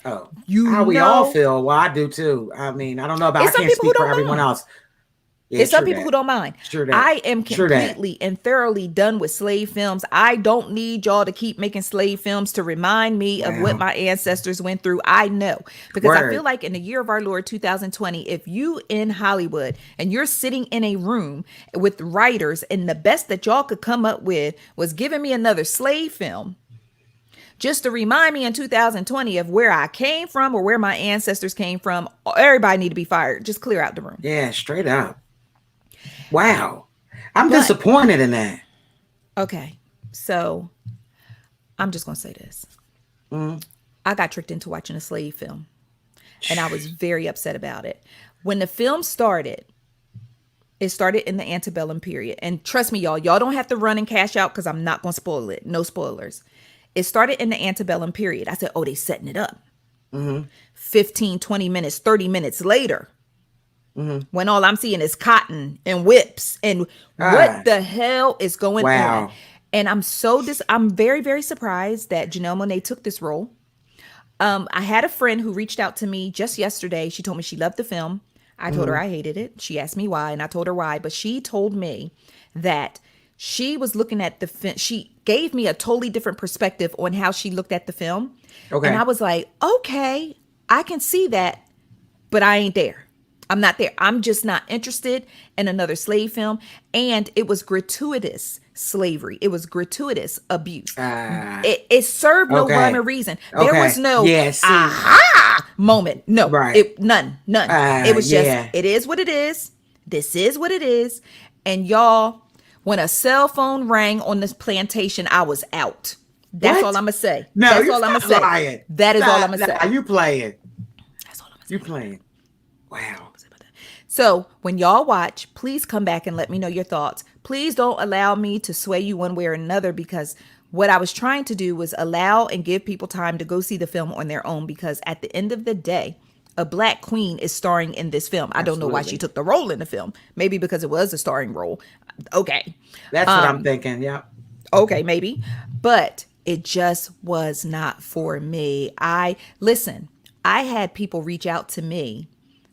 Oh, how we all feel. Well, I do too. I mean, I don't know about, I can't speak for everyone else. Yeah, it's some people who don't mind. I am completely and thoroughly done with slave films. I don't need y'all to keep making slave films to remind me of what my ancestors went through. I know. Because I feel like in the year of our Lord 2020, if you in Hollywood and you're sitting in a room with writers and the best that y'all could come up with was giving me another slave film, just to remind me in 2020 of where I came from or where my ancestors came from, everybody need to be fired. Just clear out the room. Yeah, straight up. Wow. I'm disappointed in that. Okay. So I'm just going to say this. I got tricked into watching a slave film and I was very upset about it. When the film started, it started in the Antebellum period. And trust me, y'all don't have to run and cash out because I'm not going to spoil it. No spoilers. It started in the Antebellum period. I said, oh, they setting it up. 15, 20 minutes, 30 minutes later. When all I'm seeing is cotton and whips and what the hell is going on? And I'm very, very surprised that Janelle Monáe took this role. I had a friend who reached out to me just yesterday. She told me she loved the film. I told her I hated it. She asked me why, and I told her why. But she told me that she was looking at the film. She gave me a totally different perspective on how she looked at the film. Okay. And I was like, okay, I can see that, but I ain't there. I'm not there. I'm just not interested in another slave film. And it was gratuitous slavery. It was gratuitous abuse. It served no rhyme or reason. There was no aha moment. No, none. It was just, it is what it is. This is what it is. And y'all, when a cell phone rang on this plantation, I was out. That's all I'm going to say. No, that's all I'm going to say. Lying. That is all I'm going to say. You playing. That's all I'm going to say. You playing. Wow. So when y'all watch, please come back and let me know your thoughts. Please don't allow me to sway you one way or another, because what I was trying to do was allow and give people time to go see the film on their own, because at the end of the day, a Black queen is starring in this film. I don't know why she took the role in the film. Maybe because it was a starring role. Okay. That's what I'm thinking. Yeah. Okay, maybe. But it just was not for me. I had people reach out to me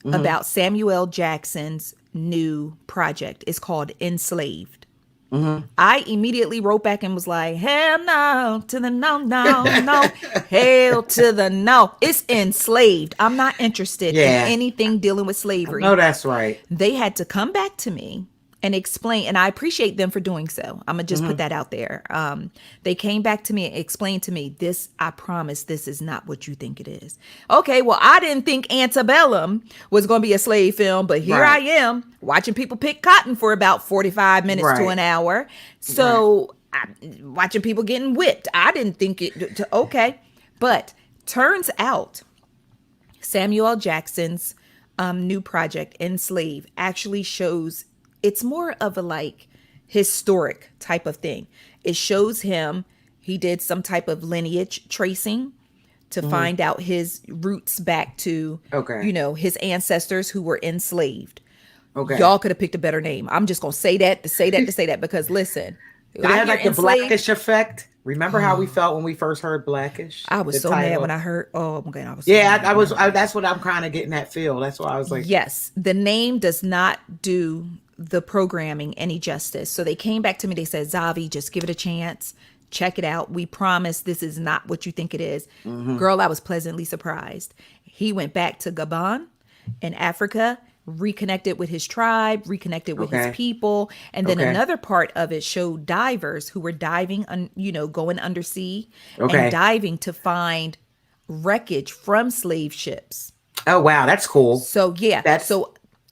about Samuel L. Jackson's new project. It's called Enslaved. I immediately wrote back and was like, hell no to the no. Hell to the no. It's Enslaved. I'm not interested in anything dealing with slavery. No, that's right. They had to come back to me and explain, and I appreciate them for doing so. I'm gonna just put that out there. They came back to me and explained to me, this, I promise, this is not what you think it is. Okay, well, I didn't think Antebellum was gonna be a slave film, but here I am watching people pick cotton for about 45 minutes to an hour. So I'm watching people getting whipped. I didn't think it. Okay, but turns out Samuel L. Jackson's new project, Enslaved, actually shows. It's more of a like historic type of thing. It shows him, he did some type of lineage tracing to find out his roots back to, his ancestors who were enslaved. Okay. Y'all could have picked a better name. I'm just going to say that because listen. Did it have like the Blackish effect? Remember how we felt when we first heard Blackish? I was so mad when I heard, oh my God. I was that's what I'm kind of getting that feel. That's why I was like. Yes. The name does not do the programming any justice. So they came back to me. They said, Zavi, just give it a chance. Check it out. We promise this is not what you think it is. Girl, I was pleasantly surprised. He went back to Gabon in Africa, reconnected with his tribe, reconnected with his people. And then another part of it showed divers who were diving, going undersea and diving to find wreckage from slave ships. Oh, wow. That's cool. So, yeah.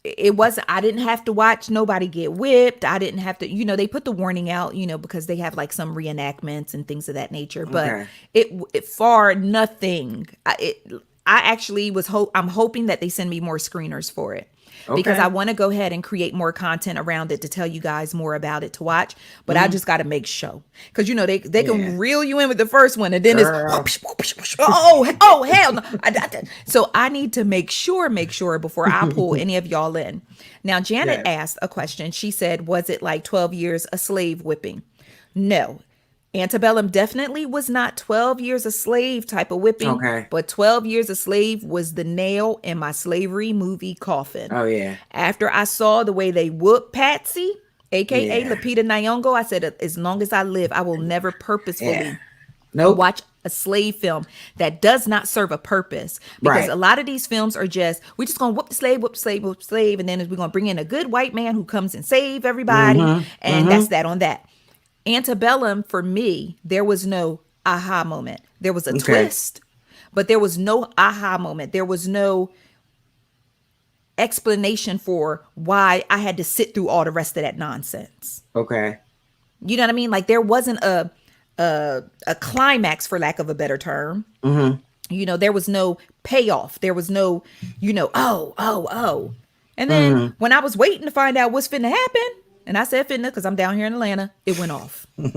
It wasn't, I didn't have to watch nobody get whipped. I didn't have to, they put the warning out, because they have like some reenactments and things of that nature, but it far nothing. I actually I'm hoping that they send me more screeners for it. Because I want to go ahead and create more content around it to tell you guys more about it to watch. But I just got to make sure. Because, they can reel you in with the first one. And then it's, oh, hell no. So I need to make sure before I pull any of y'all in. Now, Janet asked a question. She said, was it like 12 years a slave whipping? No. Antebellum definitely was not 12 years a slave type of whipping, but 12 years a slave was the nail in my slavery movie coffin. Oh, yeah. After I saw the way they whooped Patsy, a.k.a. Lupita Nyong'o, I said, as long as I live, I will never purposefully watch a slave film that does not serve a purpose. Because a lot of these films are just, we're just going to whoop the slave, and then we're going to bring in a good white man who comes and save everybody, and that's that on that. Antebellum, for me, there was no aha moment. There was a twist, but there was no aha moment. There was no explanation for why I had to sit through all the rest of that nonsense. Okay. You know what I mean? Like there wasn't a climax, for lack of a better term. There was no payoff. There was no, oh. And then when I was waiting to find out what's finna happen, and I said finna because I'm down here in Atlanta, it went off. So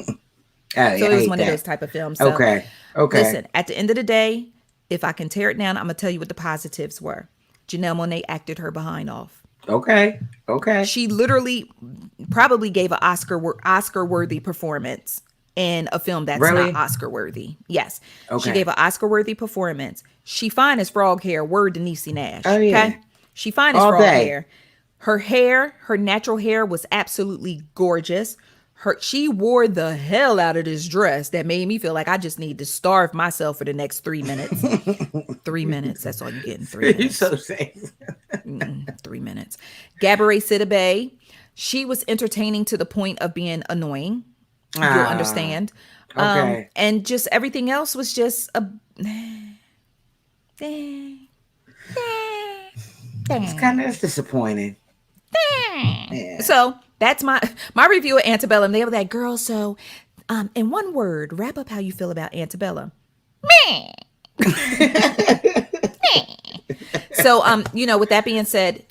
it was one of those type of films. So, okay. Listen, at the end of the day, if I can tear it down, I'm going to tell you what the positives were. Janelle Monáe acted her behind off. Okay. She literally probably gave an Oscar-worthy performance in a film that's not Oscar-worthy. Yes. She gave an Oscar-worthy performance. She fine as frog hair. Word to Niecy Nash. Oh, yeah. Okay. She fine as frog hair. Her hair, her natural hair was absolutely gorgeous. She wore the hell out of this dress that made me feel like I just need to starve myself for the next 3 minutes. 3 minutes. That's all you get in 3 minutes. You're so safe. 3 minutes. Gabourey Sidibe. She was entertaining to the point of being annoying. You'll understand. Okay. And just everything else was just a... It's disappointing. Yeah. So that's my review of Antebellum. They were like, girl, so in one word, wrap up how you feel about Antebellum. So, with that being said,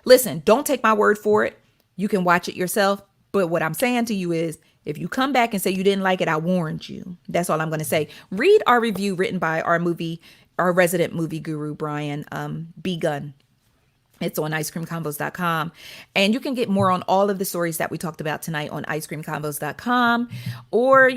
listen, don't take my word for it. You can watch it yourself. But what I'm saying to you is, if you come back and say you didn't like it, I warned you. That's all I'm going to say. Read our review written by our resident movie guru, Brian B. Gunn. It's on icecreamconvos.com. And you can get more on all of the stories that we talked about tonight on icecreamconvos.com, or,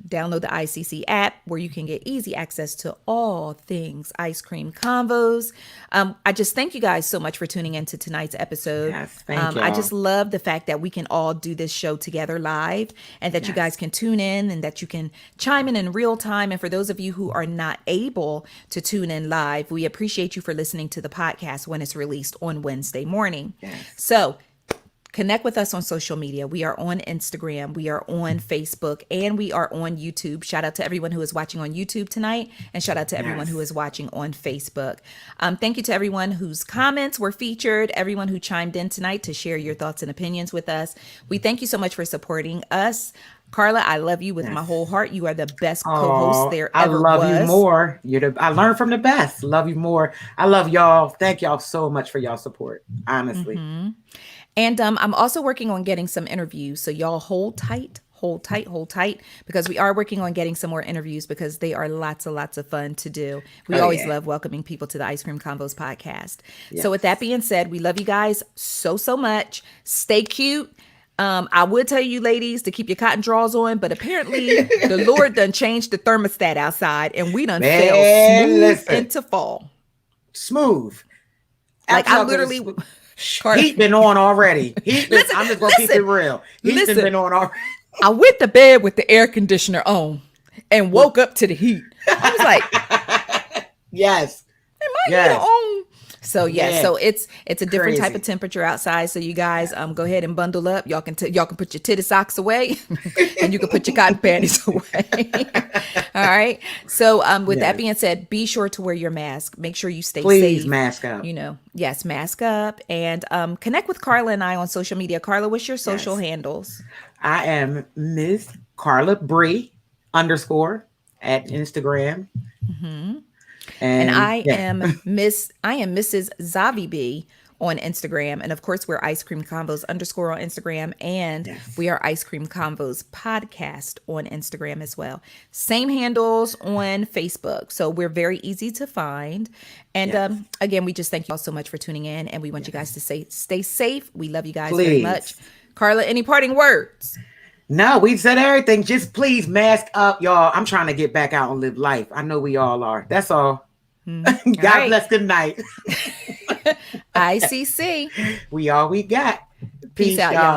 download the ICC app where you can get easy access to all things Ice Cream Convos. I just thank you guys so much for tuning into tonight's episode. Yes, thank you. I just love the fact that we can all do this show together live, and that you guys can tune in and that you can chime in real time. And for those of you who are not able to tune in live, we appreciate you for listening to the podcast when it's released on Wednesday morning. Yes. So connect with us on social media. We are on Instagram, we are on Facebook, and we are on YouTube. Shout out to everyone who is watching on YouTube tonight, and shout out to everyone who is watching on Facebook. Thank you to everyone whose comments were featured, everyone who chimed in tonight to share your thoughts and opinions with us. We thank you so much for supporting us. Karla, I love you with my whole heart. You are the best co-host there ever was. I love you more. I learned from the best. Love you more. I love y'all. Thank y'all so much for y'all support, honestly. Mm-hmm. And I'm also working on getting some interviews. So y'all hold tight, because we are working on getting some more interviews, because they are lots of fun to do. We always love welcoming people to the Ice Cream Convos podcast. Yes. So with that being said, we love you guys so much. Stay cute. I would tell you ladies to keep your cotton drawers on, but apparently the Lord done changed the thermostat outside, and we done fell smooth into fall. Smooth. Like I literally... Heat been on already. I'm just gonna keep it real. Heat been on already. I went to bed with the air conditioner on and woke up to the heat. I was like, yes. Am I heater on? So so it's a different type of temperature outside. So you guys go ahead and bundle up. Y'all can put your titty socks away, and you can put your cotton panties away. All right. So with that being said, be sure to wear your mask. Make sure you stay safe. Please mask up. Yes, mask up, and connect with Karla and I on social media. Karla, what's your social handles? I am Miss Karla Bree _ at Instagram. Mm-hmm. And I am Mrs. Zavi B on Instagram. And of course, we're Ice Cream Convos _ on Instagram. And we are Ice Cream Convos Podcast on Instagram as well. Same handles on Facebook. So we're very easy to find. And again, we just thank you all so much for tuning in. And we want you guys to stay safe. We love you guys very much. Karla, any parting words? No, we said everything. Just please mask up, y'all. I'm trying to get back out and live life. I know we all are. That's all. God bless. Good night. ICC. We all we got. Peace out, y'all.